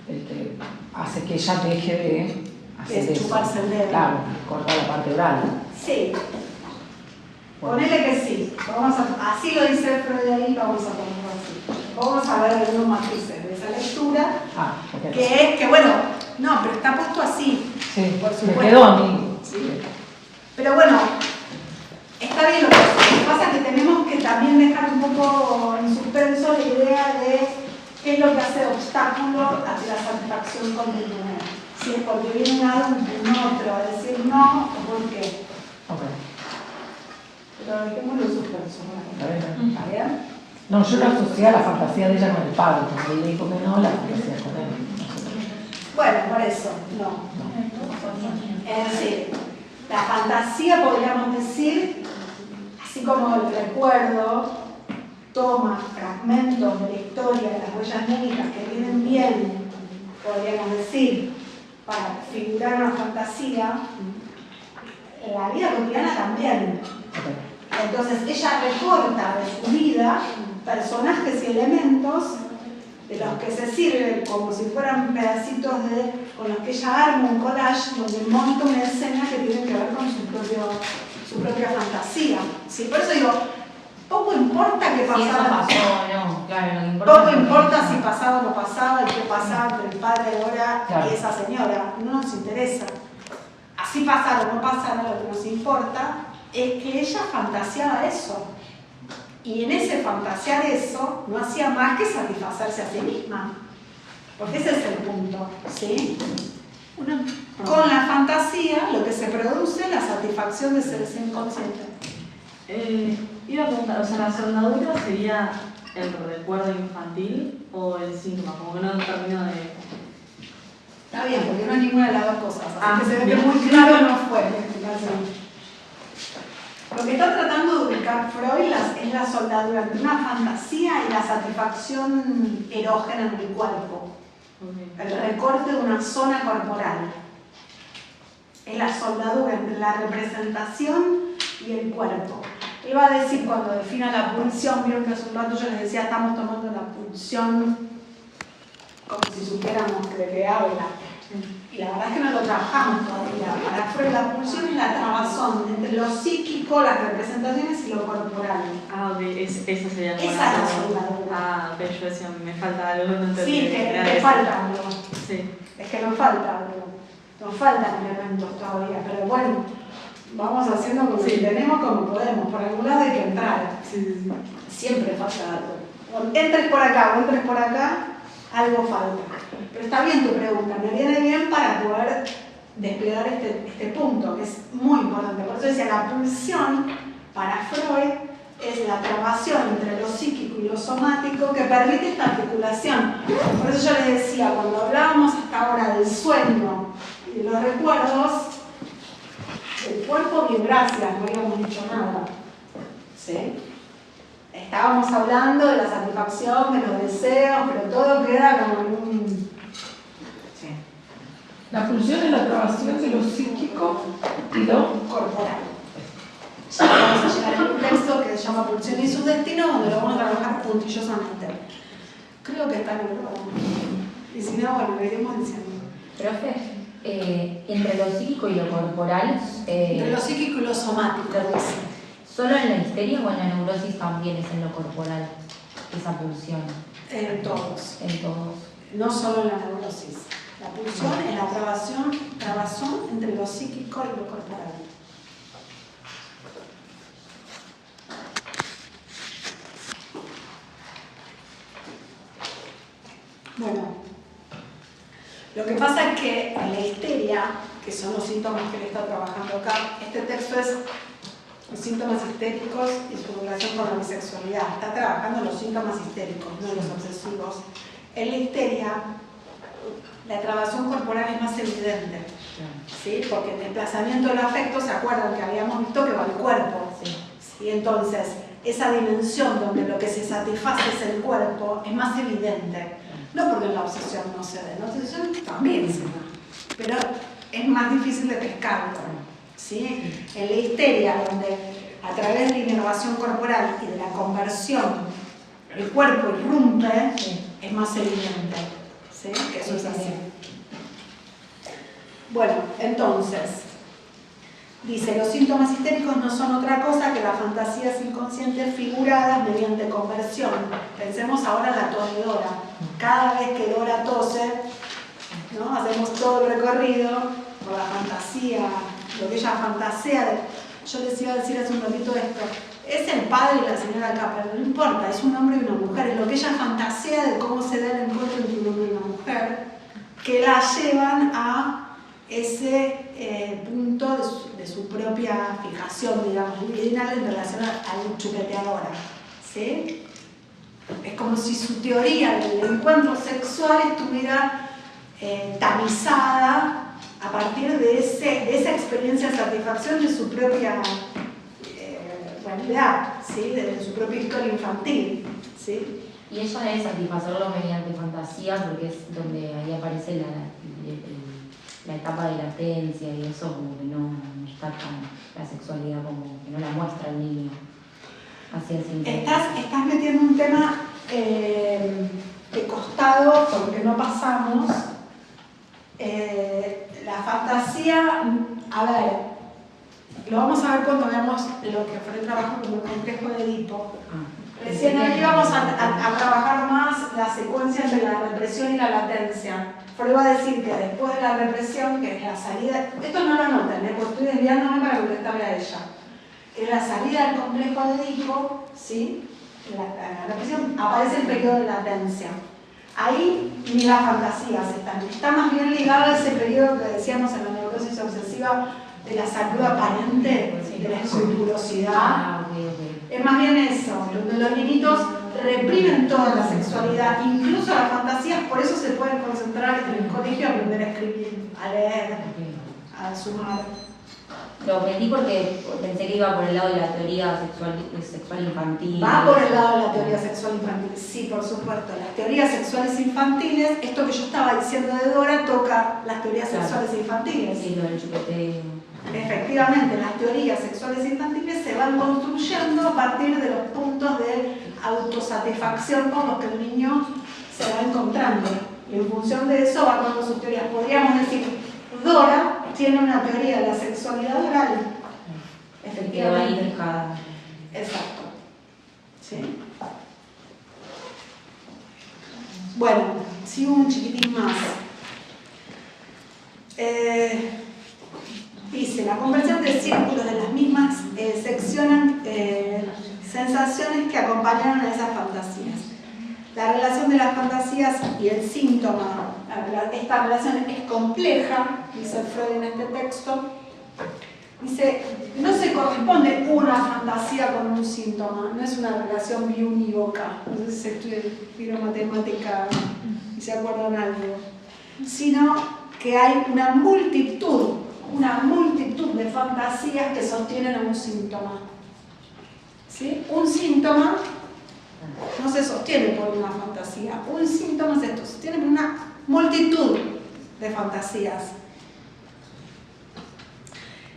el que hace que ella deje de hacer eso. Chuparse el dedo. Claro, corta la parte oral. Sí. Ponele que sí. Así lo dice Freud ahí, vamos a ponerlo así. Vamos a ver algunos matices de esa lectura, Okay. que es que, bueno, no, pero está puesto así. Sí, por supuesto. me quedó a mí. Sí. Pero bueno, está bien lo que pasa es que tenemos que también dejar un poco en suspenso la idea de qué es lo que hace obstáculo a la satisfacción continua. Si es porque viene un adulto y un otro a decir no, o por qué. Okay. Pero dejémoslo en suspenso. Está bien. ¿Bien? No, yo la asocié a la fantasía de ella con el padre, cuando ella dijo que no, la fantasía con él. Bueno, por eso, no. Es decir, la fantasía, podríamos decir, así como el recuerdo toma fragmentos de la historia de las huellas médicas que vienen bien, podríamos decir, para figurar una fantasía, en la vida cotidiana también. Entonces ella recorta de su vida personajes y elementos de los que se sirve como si fueran pedacitos con los que ella arma un collage donde monta una escena que tiene que ver con su propia fantasía. ¿Sí? Por eso digo, poco importa qué Si eso pasaba. pasó o no, claro, lo que importa Poco es lo que importa pasa. si pasaba o no pasaba, y qué pasaba entre el padre de Dora Claro. y esa señora. No nos interesa. Así pasara o no pasara, lo que nos importa es que ella fantaseaba eso. Y en ese fantasear eso no hacía más que satisfacerse a sí misma. Porque ese es el punto, ¿sí? Con la fantasía lo que se produce es la satisfacción de ser inconsciente. Iba a preguntar, o sea, ¿la soldadura sería el recuerdo infantil o el síntoma? Como que no termino de... Está bien, porque no es ninguna de las dos cosas. Así que se ve que bien. muy claro no fue la explicación. Lo que está tratando de ubicar Freud es la soldadura entre una fantasía y la satisfacción erógena en el cuerpo. El recorte de una zona corporal. Es la soldadura entre la representación y el cuerpo. Él va a decir cuando defina la pulsión, vieron que hace un rato yo les decía, estamos tomando la pulsión como si supiéramos de qué habla. Y la verdad es que no lo trabajamos todavía. Para Freud la pulsión es la trabazón entre lo psíquico, las representaciones y lo corporal. Ah, ok, eso sería como Esa es la soldadura. Ah, ok, yo decía, me falta algo, no entendí. Sí, que Era te eso. falta algo. Sí. Es que nos falta algo. Nos faltan elementos todavía, pero bueno, vamos haciendo como si tenemos como podemos. Por algún lado hay que entrar. Sí. Siempre falta algo. O entres por acá o entres por acá, algo falta. Pero está bien tu pregunta, me viene bien para poder desplegar este punto, que es muy importante. Por eso decía, la pulsión para Freud es la trabación entre lo psíquico y lo somático que permite esta articulación. Por eso yo les decía, cuando hablábamos hasta ahora del sueño y de los recuerdos, el cuerpo, bien, gracias, no habíamos dicho nada. ¿Sí? Estábamos hablando de la satisfacción, de los deseos, pero todo queda como en un... Sí. La pulsión es la trabación de lo psíquico y lo corporal. Ya vamos a llegar a un texto que se llama Pulsión y su destino, donde lo vamos a trabajar puntillosamente. Creo que está en el programa. Y si no, bueno, lo iremos diciendo. Profe, entre lo psíquico y lo corporal... Entre lo psíquico y lo somático, dice. ¿Solo en la histeria o en la neurosis también es en lo corporal esa pulsión? En todos. En todos. No solo en la neurosis. La pulsión es la trabazón entre lo psíquico y lo corporal. Bueno, lo que pasa es que en la histeria, que son los síntomas que él está trabajando acá, este texto es los síntomas histéricos y su relación con la bisexualidad. Está trabajando los síntomas histéricos, no los obsesivos. En la histeria, la trabación corporal es más evidente, ¿sí? Porque el desplazamiento del afecto, ¿se acuerdan que habíamos visto que va al cuerpo? ¿Sí? Entonces, esa dimensión donde lo que se satisface es el cuerpo es más evidente. No porque en la obsesión no se ve, en la obsesión también se ve, pero es más difícil de pescarlo. ¿Sí? En la histeria, donde a través de la inervación corporal y de la conversión el cuerpo irrumpe, es más evidente. ¿Sí? Que eso es así. Bueno, entonces, dice, los síntomas histéricos no son otra cosa que las fantasías inconscientes figuradas mediante conversión. Pensemos ahora en la tosedora. Cada vez que Dora tose, ¿no? Hacemos todo el recorrido por la fantasía, lo que ella fantasea. Yo les iba a decir hace un ratito esto. Es el padre y la señora acá, pero no importa, es un hombre y una mujer. Es lo que ella fantasea de cómo se da el encuentro entre un hombre y una mujer, que la llevan a ese punto de su propia fijación, digamos, libidinal en relación al chupeteadora. ¿Sí? Es como si su teoría del encuentro sexual estuviera tamizada a partir de esa experiencia de satisfacción de su propia realidad, ¿sí? De su propia historia infantil. ¿Sí? Y ella debe satisfacerlo mediante fantasía porque es donde ahí aparece la etapa de latencia y eso, como que no está tan la sexualidad, como que no la muestra el niño. Así es. Estás metiendo un tema de costado porque no pasamos. La fantasía, a ver, lo vamos a ver cuando veamos lo que fue el trabajo como el complejo de Edipo. Recién ahí vamos a trabajar más la secuencia entre la represión y la latencia. Freud va a decir que después de la represión, que es la salida, esto no lo anoten, porque estoy desviándome para contestarle a ella, que es la salida del complejo de Edipo, ¿sí? La represión, aparece el periodo de latencia. Ahí ni las fantasías está más bien ligado a ese periodo que decíamos en la neurosis obsesiva de la salud aparente, de la escrupulosidad. Es más bien eso, donde los niñitos reprimen toda la sexualidad, incluso las fantasías, por eso se pueden concentrar en el colegio a aprender a escribir, a leer, a sumar. Lo omití porque pensé que iba por el lado de la teoría sexual infantil. Va por el lado de la teoría sexual infantil, sí, por supuesto. Las teorías sexuales infantiles, esto que yo estaba diciendo de Dora, toca las teorías sexuales infantiles. Sí, lo del chupeteo. Efectivamente, las teorías sexuales infantiles se van construyendo a partir de los puntos de autosatisfacción con los que el niño se va encontrando. Y en función de eso va con sus teorías. Podríamos decir, Dora tiene una teoría de la sexualidad oral. Quedó ahí fijada. Exacto. ¿Sí? Bueno, sigo un chiquitín más. Dice, la conversión de círculos de las mismas seccionan sensaciones que acompañaron a esas fantasías. La relación de las fantasías y el síntoma, esta relación es compleja, dice Freud en este texto. Dice, no se corresponde una fantasía con un síntoma, no es una relación biunívoca, no sé si estudian matemática y se acuerdan algo, sino que hay una multitud de fantasías que sostienen a un síntoma. ¿Sí? Un síntoma no se sostiene por una fantasía, un síntoma se sostiene por una multitud de fantasías.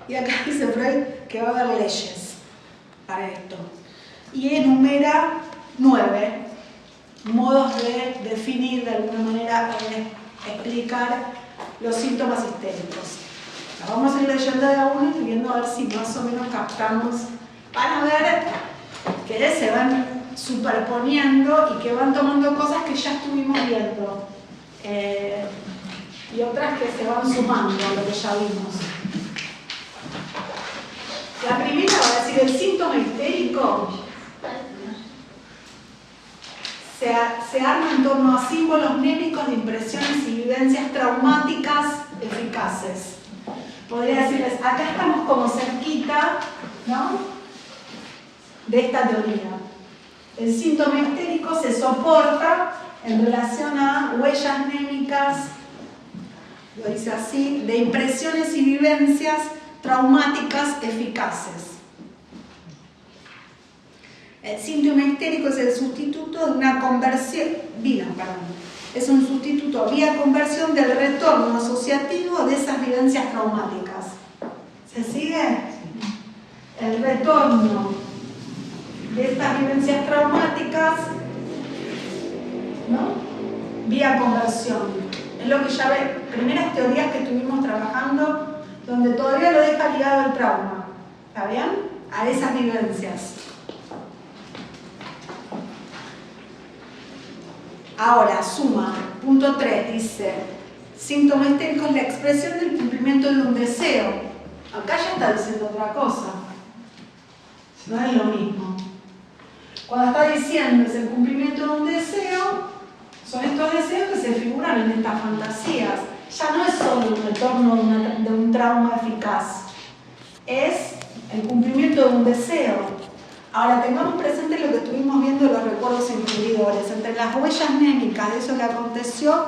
Y acá dice Freud que va a haber leyes para esto. Y enumera 9 modos de definir, de alguna manera, de explicar los síntomas histéricos. La vamos a ir leyendo de a uno y viendo a ver si más o menos captamos. Van a ver que se van superponiendo y que van tomando cosas que ya estuvimos viendo. Y otras que se van sumando a lo que ya vimos. La primera va a decir el síntoma histérico se arma en torno a símbolos mnémicos de impresiones y vivencias traumáticas eficaces. Podría decirles, acá estamos como cerquita, ¿no?, de esta teoría. El síntoma histérico se soporta en relación a huellas mnémicas, lo dice así, de impresiones y vivencias traumáticas eficaces. El síntoma histérico es el sustituto de una conversión, es un sustituto vía conversión del retorno asociativo de esas vivencias traumáticas. ¿Se sigue? El retorno de estas vivencias traumáticas, ¿no?, vía conversión. Es lo que ya ve, primeras teorías que estuvimos trabajando, donde todavía lo deja ligado al trauma, ¿está bien?, a esas vivencias. Ahora, suma, punto 3, dice, síntoma histérico es la expresión del cumplimiento de un deseo. Acá ya está diciendo otra cosa, no es lo mismo. Cuando está diciendo es el cumplimiento de un deseo, son estos deseos que se figuran en estas fantasías. Ya no es solo el retorno de un trauma eficaz, es el cumplimiento de un deseo. Ahora, tengamos presente lo que estuvimos viendo en los recuerdos inhibidores, entre las huellas mnémicas de eso que aconteció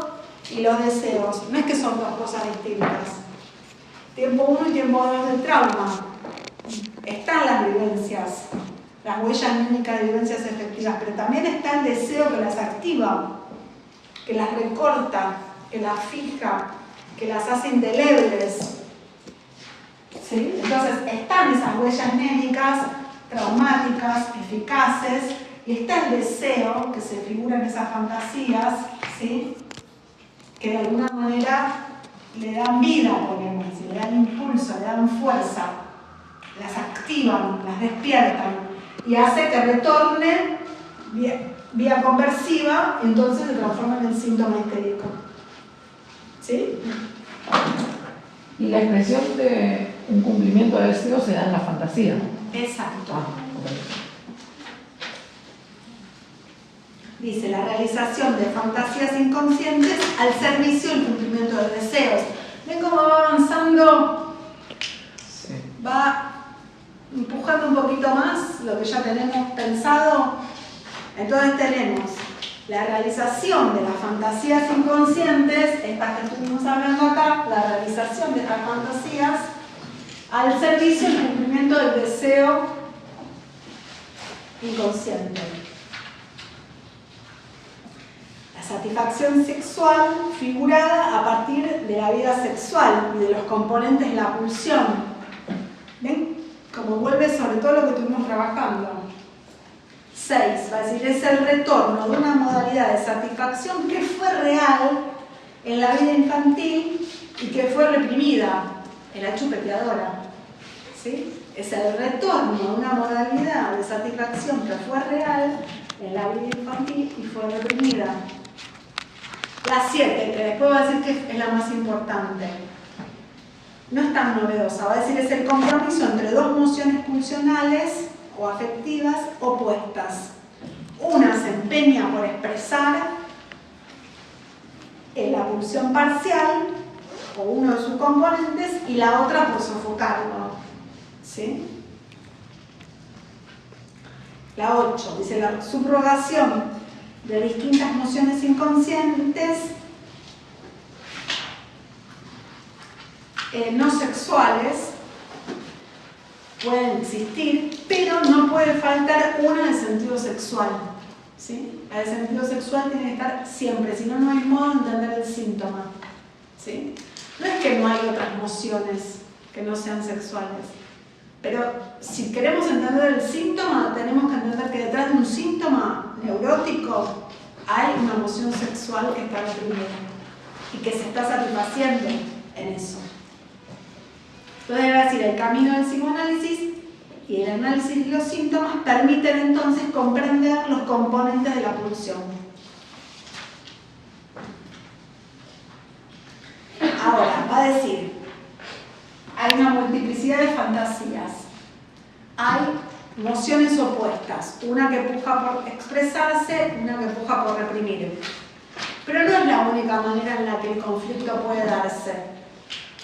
y los deseos. No es que son dos cosas distintas. Tiempo 1 y tiempo 2 del trauma. Están las vivencias, las huellas mnémicas de vivencias efectivas, pero también está el deseo que las activa, que las recorta, que las fija, que las hace indelebles. ¿Sí? Entonces, están esas huellas mnémicas traumáticas, eficaces, y está el deseo que se figura en esas fantasías, ¿sí?, que de alguna manera le dan vida, podríamos decir, le dan impulso, le dan fuerza, las activan, las despiertan, y hace que retorne vía conversiva, y entonces se transforma en el síntoma histérico. ¿Sí? Y la expresión de un cumplimiento de deseo se da en la fantasía. Exacto. Okay. Dice, la realización de fantasías inconscientes al servicio del cumplimiento de deseos. ¿Ven cómo va avanzando? Sí. Va empujando un poquito más lo que ya tenemos pensado. Entonces tenemos la realización de las fantasías inconscientes, estas que estuvimos hablando acá, la realización de estas fantasías al servicio del cumplimiento del deseo inconsciente. La satisfacción sexual figurada a partir de la vida sexual y de los componentes de la pulsión. ¿Ven? Como vuelve sobre todo lo que estuvimos trabajando. 6, va a decir, es el retorno de una modalidad de satisfacción que fue real en la vida infantil y que fue reprimida en la chupeteadora. ¿Sí? Es el retorno de una modalidad de satisfacción que fue real en la vida infantil y fue reprimida. La 7, que después va a decir que es la más importante. No es tan novedosa, va a decir es el compromiso entre dos emociones pulsionales o afectivas opuestas. Una se empeña por expresar la pulsión parcial o uno de sus componentes y la otra por sofocarlo. ¿Sí? La 8 dice la subrogación de distintas emociones inconscientes no sexuales pueden existir, pero no puede faltar una del sentido sexual. ¿Sí? La del sentido sexual tiene que estar siempre, si no, no hay modo de entender el síntoma. ¿Sí? No es que no hay otras emociones que no sean sexuales, pero si queremos entender el síntoma, tenemos que entender que detrás de un síntoma neurótico hay una emoción sexual que está reprimida y que se está satisfaciendo en eso. Entonces, va a decir, el camino del psicoanálisis y el análisis de los síntomas permiten entonces comprender los componentes de la pulsión. Ahora, va a decir, hay una multiplicidad de fantasías. Hay emociones opuestas, una que puja por expresarse, una que puja por reprimir. Pero no es la única manera en la que el conflicto puede darse.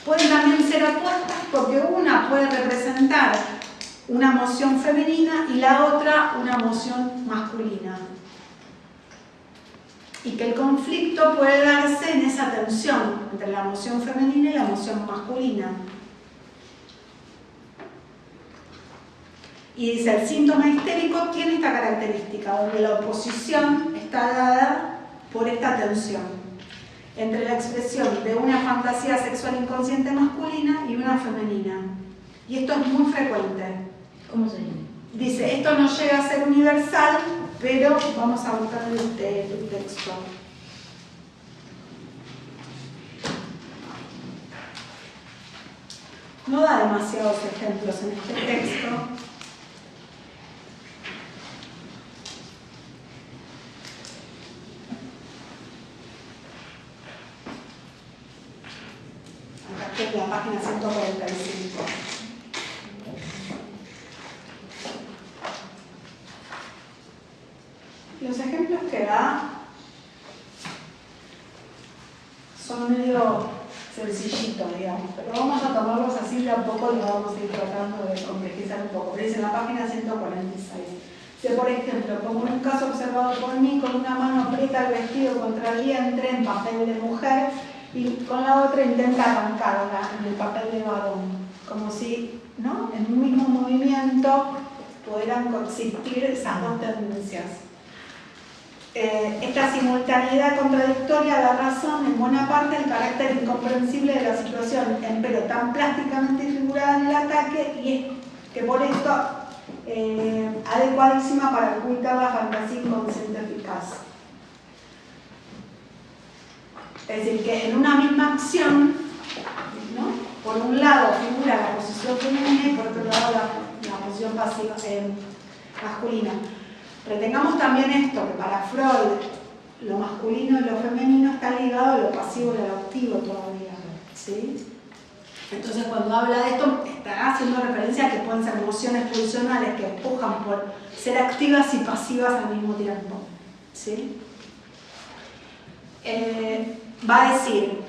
Pueden también ser opuestas porque una puede representar una emoción femenina y la otra una emoción masculina. Y que el conflicto puede darse en esa tensión entre la emoción femenina y la emoción masculina. Y dice, el síntoma histérico tiene esta característica, donde la oposición está dada por esta tensión entre la expresión de una fantasía sexual inconsciente masculina y una femenina. Y esto es muy frecuente. ¿Cómo se llama? Dice, esto no llega a ser universal, pero vamos a buscar el texto. No da demasiados ejemplos en este texto. Acá en la página 145. Los ejemplos que da son medio sencillitos, digamos, pero vamos a tomarlos así de a poco y lo vamos a ir tratando de complejizar un poco. Pero dice en la página 146. Dice, por ejemplo, como en un caso observado por mí, con una mano aprieta el vestido contra el vientre en papel de mujer y con la otra intenta arrancarla en el papel de varón, como si, ¿no?, en un mismo movimiento pudieran coexistir esas dos tendencias. Esta simultaneidad contradictoria da razón en buena parte del carácter incomprensible de la situación, pero tan plásticamente figurada en el ataque, y es que por esto adecuadísima para ocultar la fantasía inconsciente eficaz. Es decir, que en una misma acción, ¿no?, por un lado figura la posición femenina y por otro lado la posición pasiva, masculina. Retengamos también esto, que para Freud lo masculino y lo femenino está ligado a lo pasivo y a lo activo todavía, ¿sí? Entonces cuando habla de esto está haciendo referencia a que pueden ser emociones pulsionales que empujan por ser activas y pasivas al mismo tiempo, ¿sí? Va a decir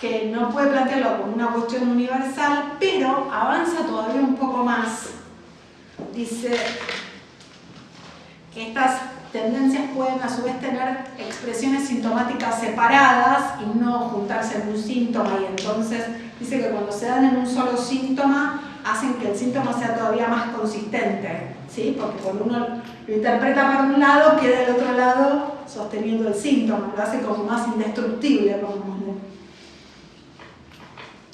que no puede plantearlo como una cuestión universal, pero avanza todavía un poco más. Dice que estas tendencias pueden a su vez tener expresiones sintomáticas separadas y no juntarse en un síntoma, y entonces dice que cuando se dan en un solo síntoma hacen que el síntoma sea todavía más consistente, ¿sí? Porque cuando uno lo interpreta para un lado, queda del otro lado sosteniendo el síntoma, lo hace como más indestructible, pongámosle.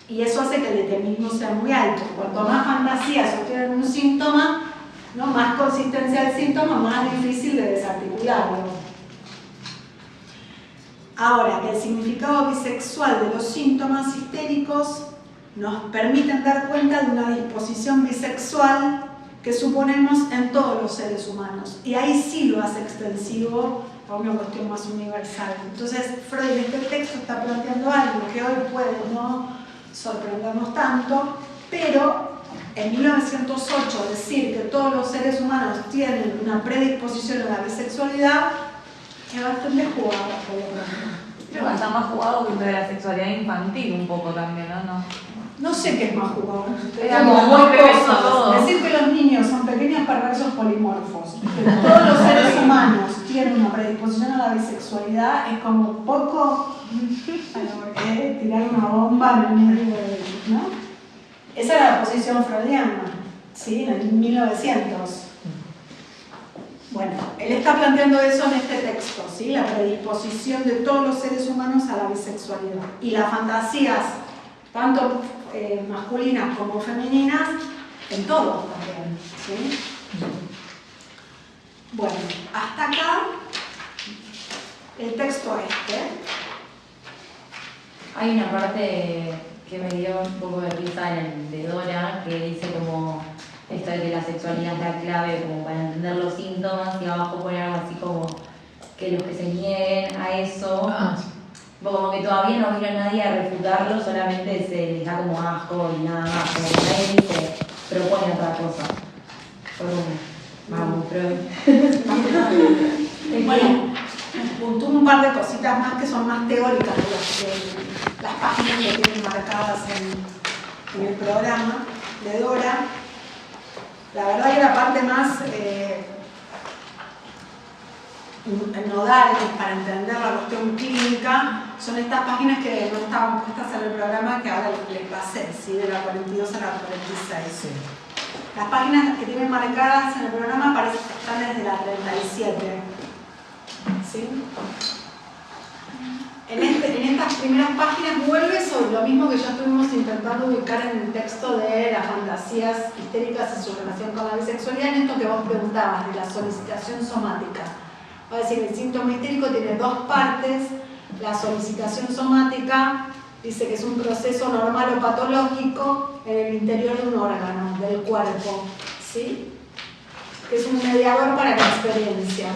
Y eso hace que el determinismo sea muy alto. Cuanto más fantasía sostienen un síntoma, ¿no? Más consistencia del síntoma, más difícil de desarticularlo. Ahora, que el significado bisexual de los síntomas histéricos nos permiten dar cuenta de una disposición bisexual que suponemos en todos los seres humanos. Y ahí sí lo hace extensivo a una cuestión más universal. Entonces, Freud en este texto está planteando algo que hoy puede no sorprendernos tanto, pero en 1908 decir que todos los seres humanos tienen una predisposición a la bisexualidad es bastante jugado, por lo menos. Creo que está más jugado que de la sexualidad infantil un poco también, ¿no? No sé qué es más jugado. Era como muy perverso todo. Decir que los niños son pequeños perversos polimorfos, que todos los seres humanos tienen una predisposición a la bisexualidad, es como poco tirar una bomba en el medio de ellos, ¿no? Esa era la posición freudiana, ¿sí? En 1900. Bueno, él está planteando eso en este texto, ¿sí? La predisposición de todos los seres humanos a la bisexualidad. Y las fantasías, tanto masculinas como femeninas, en todos también, ¿sí? Bueno, hasta acá el texto Hay una parte que me dio un poco de risa en el de Dora, que dice como esto de que la sexualidad es la clave como para entender los síntomas, y abajo pone algo así como que los que se nieguen a eso, como que todavía no vino nadie a refutarlo, solamente se les da como asco y nada más, como que nadie dice, propone otra cosa. Vamos, pero... Bueno, puntúo un par de cositas más que son más teóricas de las páginas que tienen marcadas en el programa de Dora. La verdad que la parte más nodal para entender la cuestión clínica son estas páginas que no estaban puestas en el programa, que ahora les pasé, ¿sí? De la 42 a la 46. Sí. Las páginas que tienen marcadas en el programa parecen que están desde la 37. ¿Sí? En estas primeras páginas vuelve sobre lo mismo que ya estuvimos intentando ubicar en el texto de las fantasías histéricas y su relación con la bisexualidad, en esto que vos preguntabas, de la solicitación somática. Va a decir, el síntoma histérico tiene dos partes. La solicitación somática dice que es un proceso normal o patológico en el interior de un órgano, del cuerpo, ¿sí? Que es un mediador para la experiencia,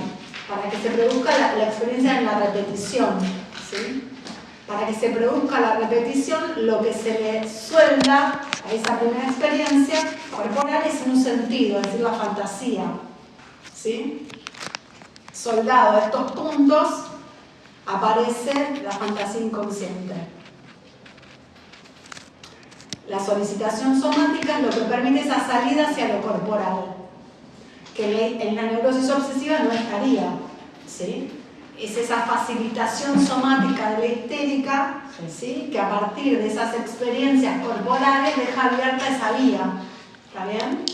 para que se produzca la experiencia en la repetición, ¿sí? Para que se produzca la repetición, lo que se le suelda a esa primera experiencia corporal es un sentido, es decir, la fantasía, ¿sí? Soldado a estos puntos aparece la fantasía inconsciente. La solicitación somática es lo que permite esa salida hacia lo corporal, que en la neurosis obsesiva no estaría, ¿sí? Es esa facilitación somática de la histérica, ¿sí? Que a partir de esas experiencias corporales deja abierta esa vía, ¿está bien?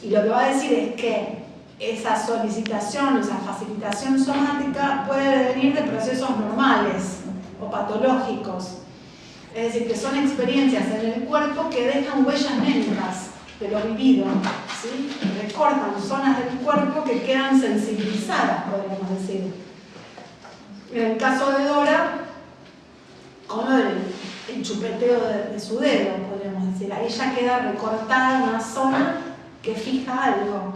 Y lo que va a decir es que esa solicitación, esa facilitación somática puede venir de procesos normales o patológicos. Es decir, que son experiencias en el cuerpo que dejan huellas médicas de lo vivido, ¿sí? Recortan zonas del cuerpo que quedan sensibilizadas, podríamos decir. En el caso de Dora, con el chupeteo de su dedo, podríamos decir, ahí ya queda recortada una zona que fija algo.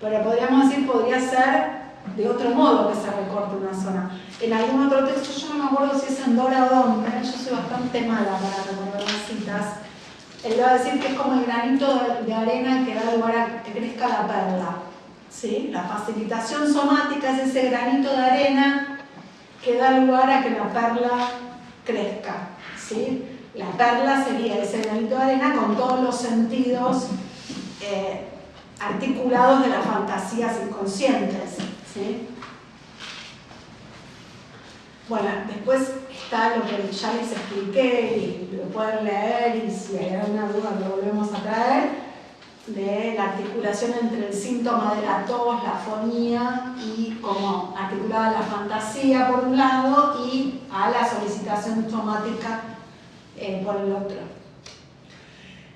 Pero podríamos decir, podría ser de otro modo que se recorte una zona. En algún otro texto, yo no me acuerdo si es en Dora o dónde, yo soy bastante mala para recordar las citas. Él va a decir que es como el granito de arena que da lugar a que crezca la perla, ¿sí? La facilitación somática es ese granito de arena que da lugar a que la perla crezca, ¿sí? La perla sería ese granito de arena con todos los sentidos articulados de las fantasías inconscientes, ¿sí? Bueno, después está lo que ya les expliqué y lo pueden leer, y si hay alguna duda lo volvemos a traer. la articulación entre el síntoma de la tos, la afonía y como articulada a la fantasía por un lado y a la solicitación somática por el otro.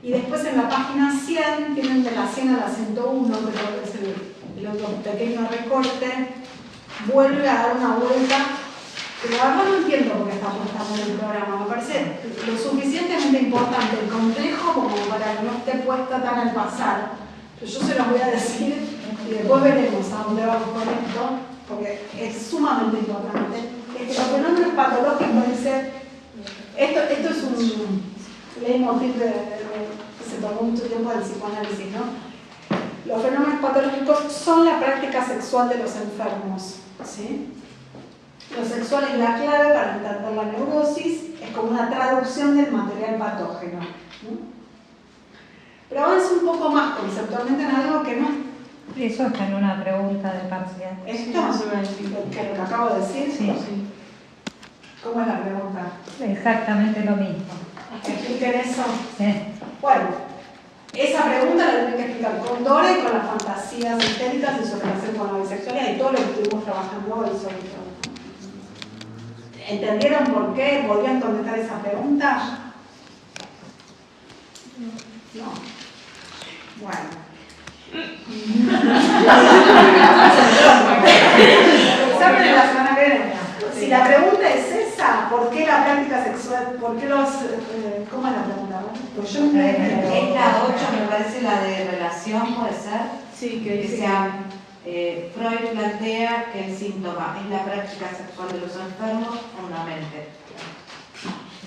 Y después en la página 100, tienen de la 100 a la 101, creo que es el otro pequeño recorte, vuelve a dar una vuelta, que la verdad no entiendo por qué está puesta en el programa, me parece lo suficientemente importante y complejo como para que no esté puesta tan al pasar. Pero yo se los voy a decir y después veremos a dónde vamos con esto, porque es sumamente importante. Es que los fenómenos patológicos dice, esto es un leitmotiv que se tomó mucho tiempo del psicoanálisis, ¿no? Los fenómenos patológicos son la práctica sexual de los enfermos, ¿sí? Lo sexual es la clave para entender la neurosis, es como una traducción del material patógeno, ¿no? Pero avanza un poco más conceptualmente en algo que no... Eso está en una pregunta de parcial. ¿Esto? ¿Que lo que acabo de decir? Sí. ¿Cómo es la pregunta? Exactamente lo mismo. ¿Expliquen eso? Sí. Bueno, esa pregunta la tienen que explicar con Dora y con las fantasías histéricas y su relación con la bisexualidad y todo lo que estuvimos trabajando hoy sobre todo. ¿Entendieron por qué? ¿Podrían contestar esa pregunta? No. Bueno. Examen de la semana que viene. Si la pregunta es esa, ¿por qué la práctica sexual? ¿Por qué los... ¿Cómo es la pregunta? Pues yo Es la 8, me parece, la de relación, ¿puede ser? Sí, que dice Freud plantea que el síntoma es la práctica sexual de los enfermos fundamentalmente.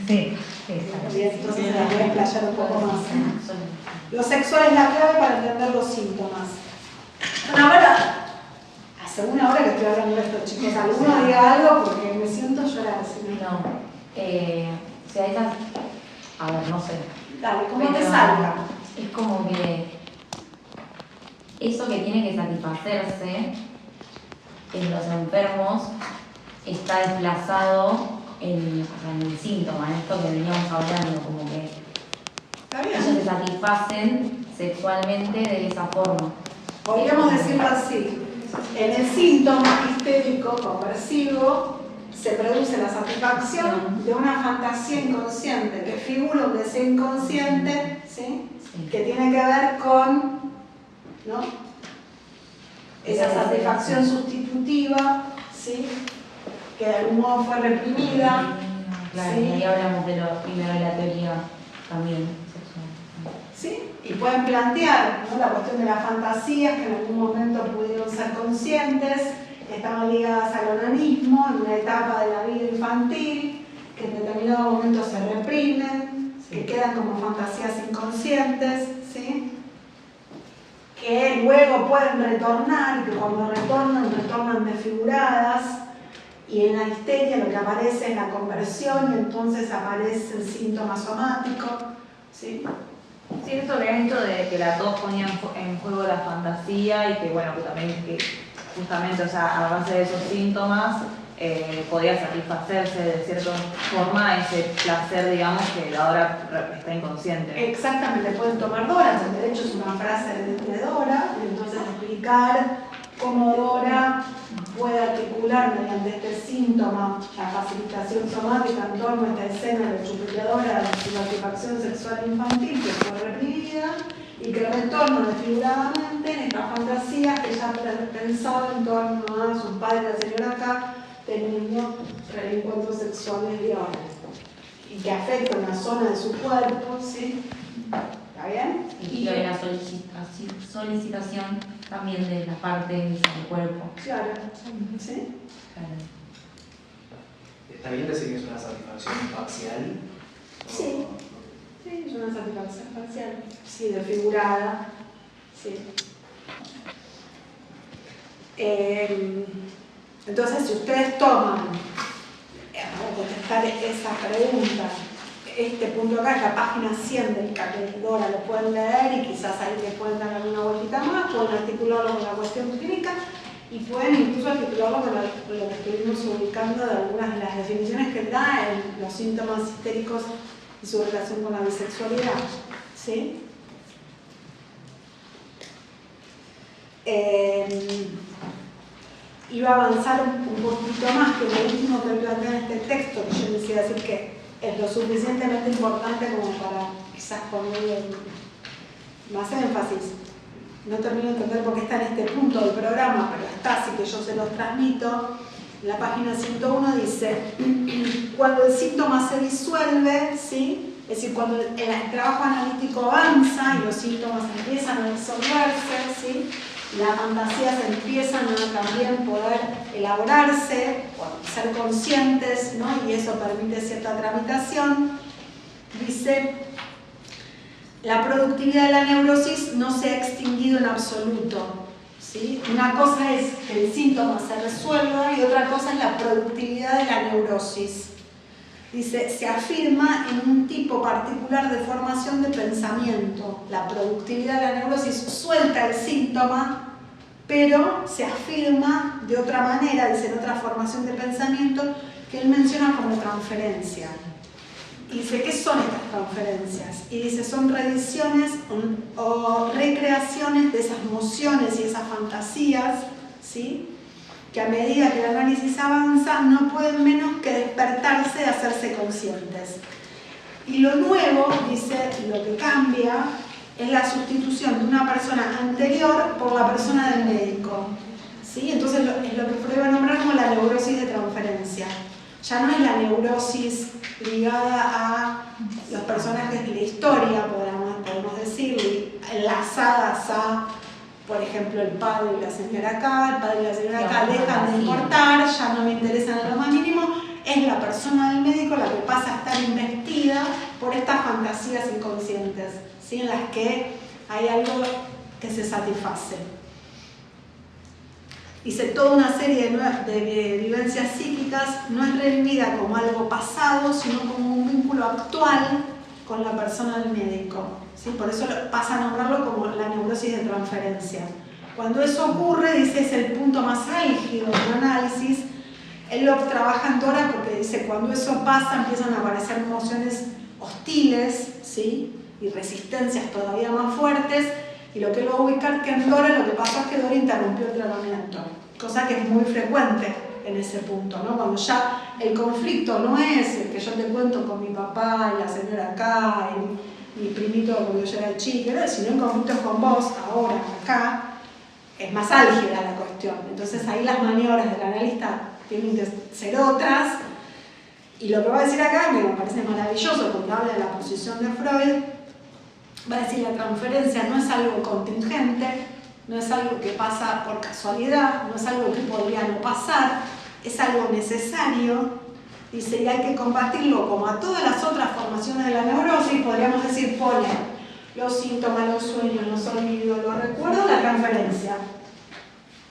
Sí, exacto. Bien, entonces la voy a explayar un poco más. Lo sexual es la clave para entender los síntomas. Bueno, ahora, hace una hora que estoy hablando de esto, chicos. ¿Alguno diga algo? Porque me siento llorar. Si no, Si hay esas... A ver, no sé. dale, ¿cómo te Pero salga? Es como que eso que tiene que satisfacerse en los enfermos está desplazado en el síntoma, en esto que veníamos hablando, como que ¿Está bien? ellos se satisfacen sexualmente de esa forma. Podríamos decirlo así. En el síntoma histérico conversivo se produce la satisfacción de una fantasía inconsciente que figura un deseo inconsciente, ¿sí? Que tiene que ver con, ¿no? Esa satisfacción sustitutiva, ¿sí? Que de algún modo fue reprimida. Claro, ¿sí? y ahí hablamos de lo primero de la teoría también sexual. ¿Sí? Y pueden plantear, ¿no?, la cuestión de las fantasías que en algún momento pudieron ser conscientes, estaban ligadas al onanismo en una etapa de la vida infantil, que en determinado momento se reprimen, que quedan como fantasías inconscientes, ¿sí? Que luego pueden retornar y que cuando retornan desfiguradas, y en la histeria lo que aparece es la conversión y entonces aparece el síntoma somático, ¿sí? Sí, esto que han dicho de que la tos ponía en juego la fantasía y que bueno, que también que justamente, o sea, a base de esos síntomas podía satisfacerse de cierta forma ese placer, digamos, que ahora está inconsciente. Exactamente, pueden tomar Dora, de hecho es una frase de Dora, y entonces explicar cómo Dora puede articular mediante este síntoma la facilitación somática en torno a esta escena de chupeteadora de su satisfacción sexual infantil que fue reprimida y que retorna desfiguradamente en estas fantasías que ella pensaba en torno a sus padres, la señora acá, teniendo encuentros sexuales diarios y que afectan una zona de su cuerpo, ¿sí? ¿Está bien? Y lo de la solicitación también de la parte del cuerpo. Claro, ¿sí? Claro. ¿Está bien decir que es una satisfacción parcial? Sí. Sí, es una satisfacción parcial. Sí, desfigurada. Sí. Entonces, si ustedes toman, para contestar esa pregunta, este punto acá es la página 100 del Dora, lo pueden leer y quizás ahí les pueden dar alguna vueltita más, pueden articularlo con la cuestión clínica y pueden incluso articularlo con lo que estuvimos ubicando de algunas de las definiciones que da en los síntomas histéricos y su relación con la bisexualidad. ¿Sí? iba a avanzar un poquito más que lo último que plantea en este texto, que yo decía decir que es lo suficientemente importante como para quizás ponerle más énfasis. No termino de entender por qué está en este punto del programa, pero está, así que yo se los transmito. En la página 101 dice, cuando el síntoma se disuelve, ¿sí? Es decir, cuando el trabajo analítico avanza y los síntomas empiezan a disolverse, ¿sí? Las fantasías empiezan a también poder elaborarse, ser conscientes, ¿no? Y eso permite cierta tramitación. Dice, la productividad de la neurosis no se ha extinguido en absoluto, ¿sí? Una cosa es que el síntoma se resuelva y otra cosa es la productividad de la neurosis. Dice, se afirma en un tipo particular de formación de pensamiento. La productividad de la neurosis suelta el síntoma, pero se afirma de otra manera, dice, en otra formación de pensamiento que él menciona como transferencia. Y dice, ¿qué son estas transferencias? Y dice, son reediciones o recreaciones de esas emociones y esas fantasías, ¿sí? Que a medida que el análisis avanza no pueden menos que despertarse y hacerse conscientes. Y lo nuevo, dice, lo que cambia es la sustitución de una persona anterior por la persona del médico, ¿sí? Entonces es lo que Freud va a nombrar como la neurosis de transferencia. Ya no es la neurosis ligada a los personajes de la historia, podemos decir, enlazadas a, por ejemplo, el padre y la señora acá, el padre y la señora acá dejan de importar, ya no me interesan en lo más mínimo, es la persona del médico la que pasa a estar investida por estas fantasías inconscientes, ¿sí? En las que hay algo que se satisface. Dice, toda una serie de vivencias psíquicas no es revivida como algo pasado, sino como un vínculo actual con la persona del médico, ¿sí? Por eso pasa a nombrarlo como la neurosis de transferencia. Cuando eso ocurre, dice, es el punto más álgido del análisis. Él lo trabaja en Dora porque dice, cuando eso pasa empiezan a aparecer emociones hostiles, ¿sí? Y resistencias todavía más fuertes. Y lo que él va a ubicar que en Dora, lo que pasó es que Dora interrumpió el tratamiento, cosa que es muy frecuente en ese punto, ¿no? Cuando ya el conflicto no es el que yo te cuento con mi papá y la señora acá y mi primito cuando yo era chico, sino el conflicto es con vos, ahora, acá, es más álgida la cuestión. Entonces ahí las maniobras del analista tienen que ser otras. Y lo que va a decir acá, que me parece maravilloso porque habla de la posición de Freud, va a decir la transferencia no es algo contingente, no es algo que pasa por casualidad, no es algo que podría no pasar, es algo necesario, dice, y hay que combatirlo como a todas las otras formaciones de la neurosis, podríamos decir, pone los síntomas, los sueños, los olvidos, los recuerdos, la transferencia.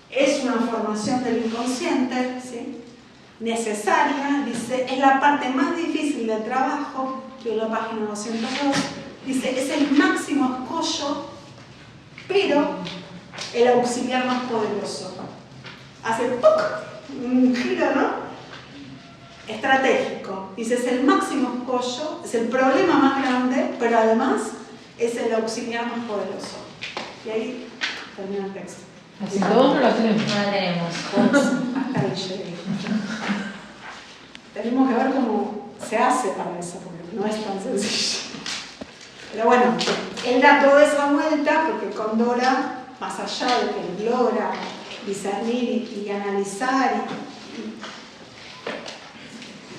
Es una formación del inconsciente, ¿sí? Necesaria, dice, es la parte más difícil del trabajo, que es la página 202, dice, es el máximo escollo, pero el auxiliar más poderoso. Hace ¡puc! Un giro, ¿no? Estratégico. Dice, es el máximo escollo, es el problema más grande, pero además es el auxiliar más poderoso. Y ahí termina el texto. Así todos no lo tenemos. No la tenemos. Hasta ahí llegué. Tenemos que ver cómo se hace para eso, porque no es tan sencillo. Pero bueno, él da toda esa vuelta porque con Dora, más allá de que él logra discernir y analizar y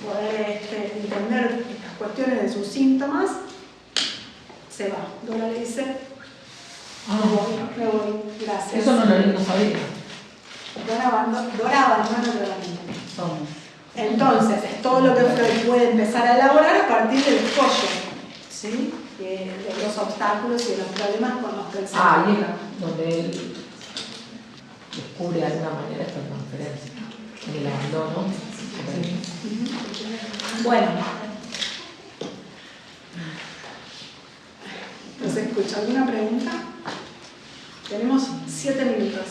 poder entender las cuestiones de sus síntomas, se va. Dora le dice, me voy, gracias. Eso no lo sabía. Dora abandona el tratamiento. Entonces, es todo lo que Freud puede empezar a elaborar a partir del escollo, ¿sí? De los obstáculos y de los problemas con los que él se llega, donde él descubre de alguna manera esta transferencia, en el abandono. Bueno, ¿nos escucha alguna pregunta? Tenemos 7 minutos.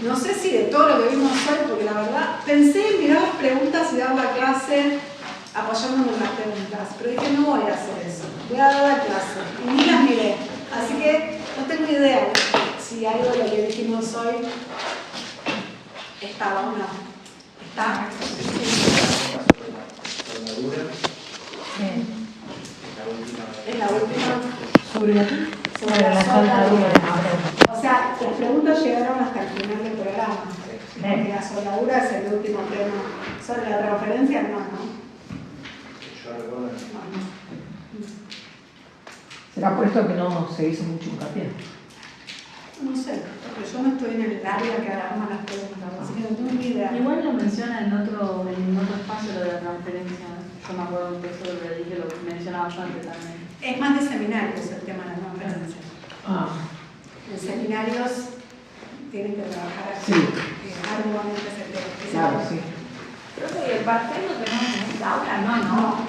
No sé si de todo lo que vimos hoy, porque la verdad pensé en mirar las preguntas y dar la clase apoyándome en las preguntas, pero dije no voy a hacer eso, voy a dar la clase y ni las miré. Así Así que no tengo idea si algo de lo que dijimos hoy estaba o no. ¿Está? Es la última. Sobre la soldadura. O sea, las preguntas llegaron hasta el final del programa. Porque la soldadura es el último tema. Sobre la transferencia, no, ¿no? Yo recuerdo. ¿Será por esto que no se hizo mucho hincapié? No sé, porque yo no estoy en el área que arma las preguntas, así que no tengo ni idea. Igual lo menciona en otro espacio lo de la transferencia. Yo me acuerdo que eso lo dije, lo mencionaba yo antes también. Es más de seminarios el tema de la transferencia. En seminarios tienen que trabajar arduamente ese tema. Claro, sí. Creo que el parcial lo tenemos en esta aula, no.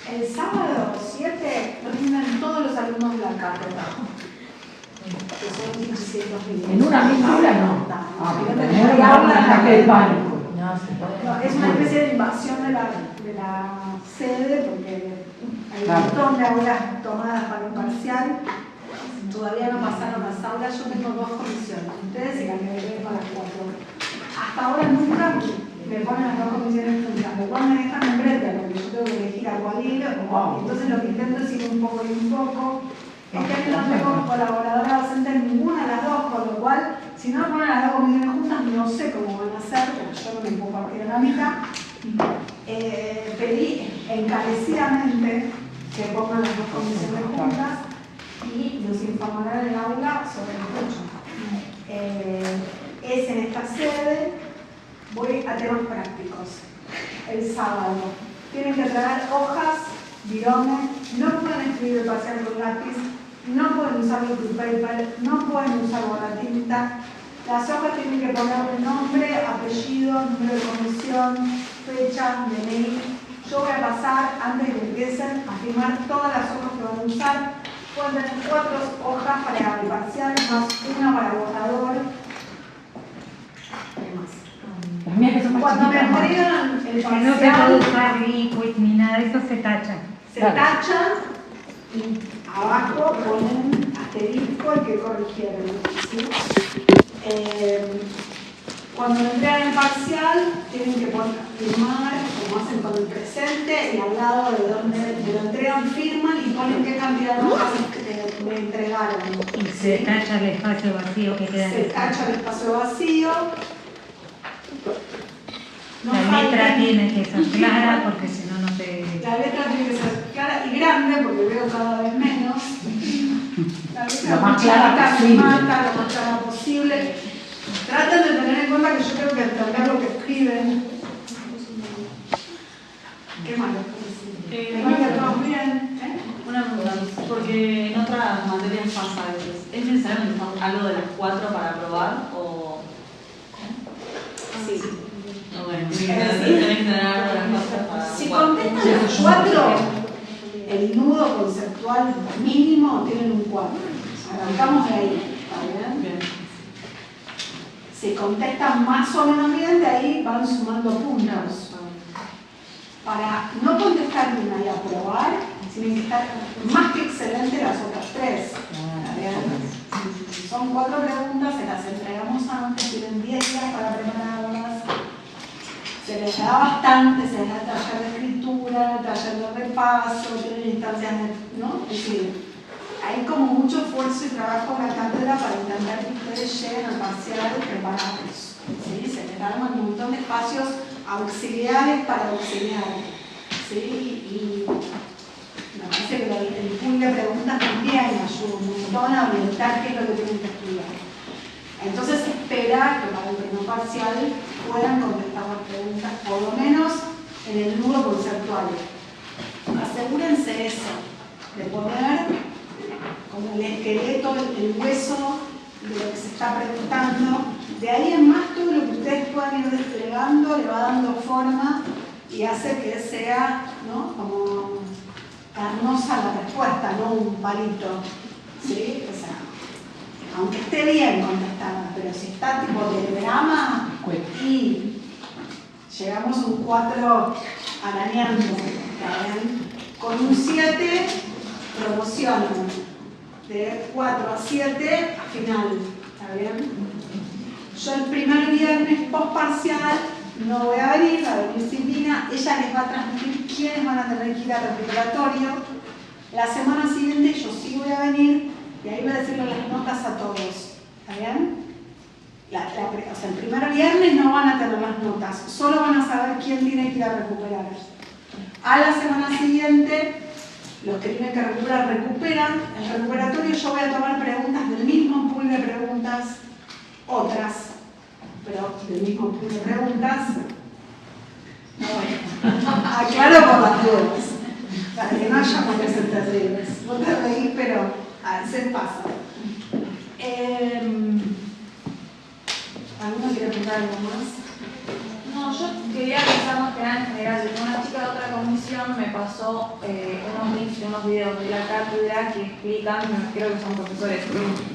El sábado 7 rinden todos los alumnos de la cátedra. Que son 600.000. En una misma aula no. Hay aulas de pánico. No, es una especie de invasión de la sede porque hay un montón de aulas tomadas para un parcial. Todavía no pasaron las aulas. Yo tengo 2 comisiones, ustedes y la que viene para las 4. Hasta ahora nunca me ponen las 2 comisiones juntas. Después me dejan en brete porque yo tengo que elegir a cuál ir. Entonces lo que intento es ir un poco y un poco. Este año no tengo colaboradora docente en ninguna de las 2, con lo cual, si no me ponen las 2 comisiones juntas, no sé cómo van a hacer, porque yo no me puedo partir en la mitad. Pedí encarecidamente que pongan las 2 comisiones juntas y los informarán en el aula sobre el curso. Es en esta sede. Voy a temas prácticos. El sábado tienen que traer hojas, birones, no pueden escribir el parcial con lápiz, no pueden usar liquid paper, no pueden usar borratinta. Las hojas tienen que poner un nombre, apellido, número de comisión, fecha, DNI. Yo voy a pasar, antes de que empiecen, a firmar todas las hojas que van a usar. Pueden tener 4 hojas para el parcial, más una para el borrador. ¿Qué más? Cuando me entregan el parcial, no se puede usar liquid ni nada, eso se tacha. Se tachan y abajo ponen asterisco el que corrigieron. ¿Sí? Cuando me entregan el parcial, tienen que firmar, como hacen con el presente, y al lado de donde me lo entregan, firman y ponen qué cantidad de hojas me entregaron. Y se tacha el espacio vacío que queda en Se tacha el espacio vacío. La letra tiene que ser clara porque si no, no te... La letra tiene que ser clara y grande porque veo cada vez menos. La letra lo más clara posible. Lo más clara posible. Traten de tener en cuenta que yo tengo que entender lo que escriben. ¿Qué más? Una pregunta, porque en otras materias pasa a veces. ¿Es necesario que tengamos algo de las 4 para aprobar o...? Sí. Bueno, tenés que tener algo de las 4 para... Si contestan las 4, el nudo conceptual mínimo tienen un 4. Arrancamos de ahí, ¿está bien? Bien. Si contestan más o menos bien, de ahí van sumando puntos. Para no contestar una y aprobar, tienen que estar más que excelentes las otras 3. ¿Está bien? Son 4 preguntas, se las entregamos antes, tienen 10 días para prepararlas. Se les da bastante, se les da taller de escritura, taller de repaso, tienen instancias de, ¿no? Es decir, hay como mucho esfuerzo y trabajo en la cátedra para intentar que ustedes lleguen al parcial preparados. ¿Sí? Se les dan un montón de espacios auxiliares para auxiliar. ¿Sí? Y me parece que el pool de preguntas también ayuda un montón a orientar qué es lo que tienen que estudiar. Entonces esperar que para el pleno parcial puedan contestar las preguntas, por lo menos en el nudo conceptual. Asegúrense eso, de poner como el esqueleto, el hueso de lo que se está preguntando. De ahí en más todo lo que ustedes puedan ir desplegando le va dando forma y hace que sea, ¿no?, como carnosa la respuesta, no un palito. ¿Sí? O sea, aunque esté bien contestada, pero si está tipo telegrama y llegamos a un 4 arañando, con un 7 promocionan. de 4 a 7 a final, ¿está bien? Yo el primer viernes post parcial no voy a venir, va a venir Silvina, ella les va a transmitir quiénes van a tener que ir al recuperatorio. La semana siguiente yo sí voy a venir y ahí voy a decirle las notas a todos, ¿está bien? O sea, el primer viernes no van a tener las notas, solo van a saber quién tiene que ir a recuperar. A la semana siguiente, los que tienen que recuperar, recuperan. El recuperatorio yo voy a tomar preguntas del mismo pool de preguntas, otras, pero del mismo pool de preguntas. No, bueno, aclaro por las dudas, para que no haya malentendidos. No te reís, pero a veces pasa. ¿Alguno quiere preguntar algo más? No, yo quería pensar más que nada en general. Una chica de otra comisión me pasó unos links de unos videos de la cátedra que explican, creo que son profesores,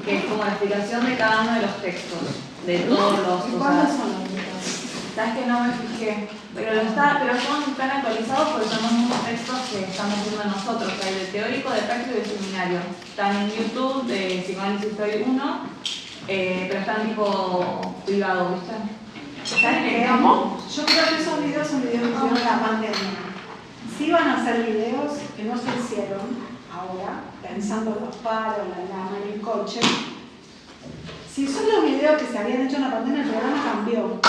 que es como la explicación de cada uno de los textos, de todos los... ¿Y cuáles son los textos? Sabes que no me fijé, pero son tan actualizados porque son los mismos textos que estamos viendo nosotros, que hay de teórico, de práctico y de seminario. Están en YouTube de Psicoanálisis Freud 1, pero están tipo privados, ¿viste? ¿Están en el campo? Yo creo que esos videos son videos que hicieron la pandemia. Sí van a ser videos que no se hicieron ahora, pensando los paros, la lama en el coche. Si son los videos que se habían hecho en la pandemia, el programa cambió.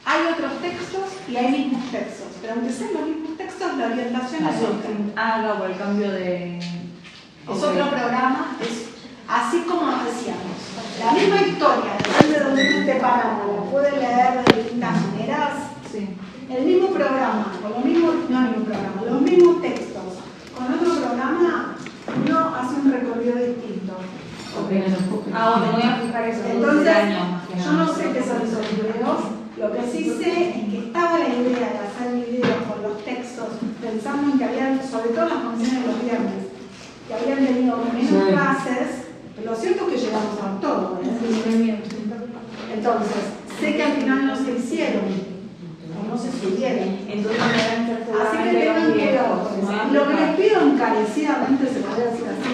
Hay otros textos y hay mismos textos, pero aunque sean los mismos textos, la orientación es otra. Ah, no, por el cambio de... Es otro programa, es así como decíamos. La misma historia, depende de donde tú te paras, la puedes leer de distintas maneras. Sí. El mismo programa, con los mismos, no el mismo programa, los mismos textos. Con otro programa, uno hace un recorrido distinto. Ah, bueno, voy a fijar eso. Entonces, yo no sé qué son esos videos. Lo que sí sé es que estaba la idea de hacer videos con los textos, pensando en que habían, sobre todo en las comisiones de los viernes, que habían tenido menos clases. Lo cierto es que llegamos a todo, ¿eh? Entonces, sé que al final no se hicieron, o no se subieron. Entonces, así que tengan cuidado con eso. Lo que les pido encarecidamente, se podría decir así,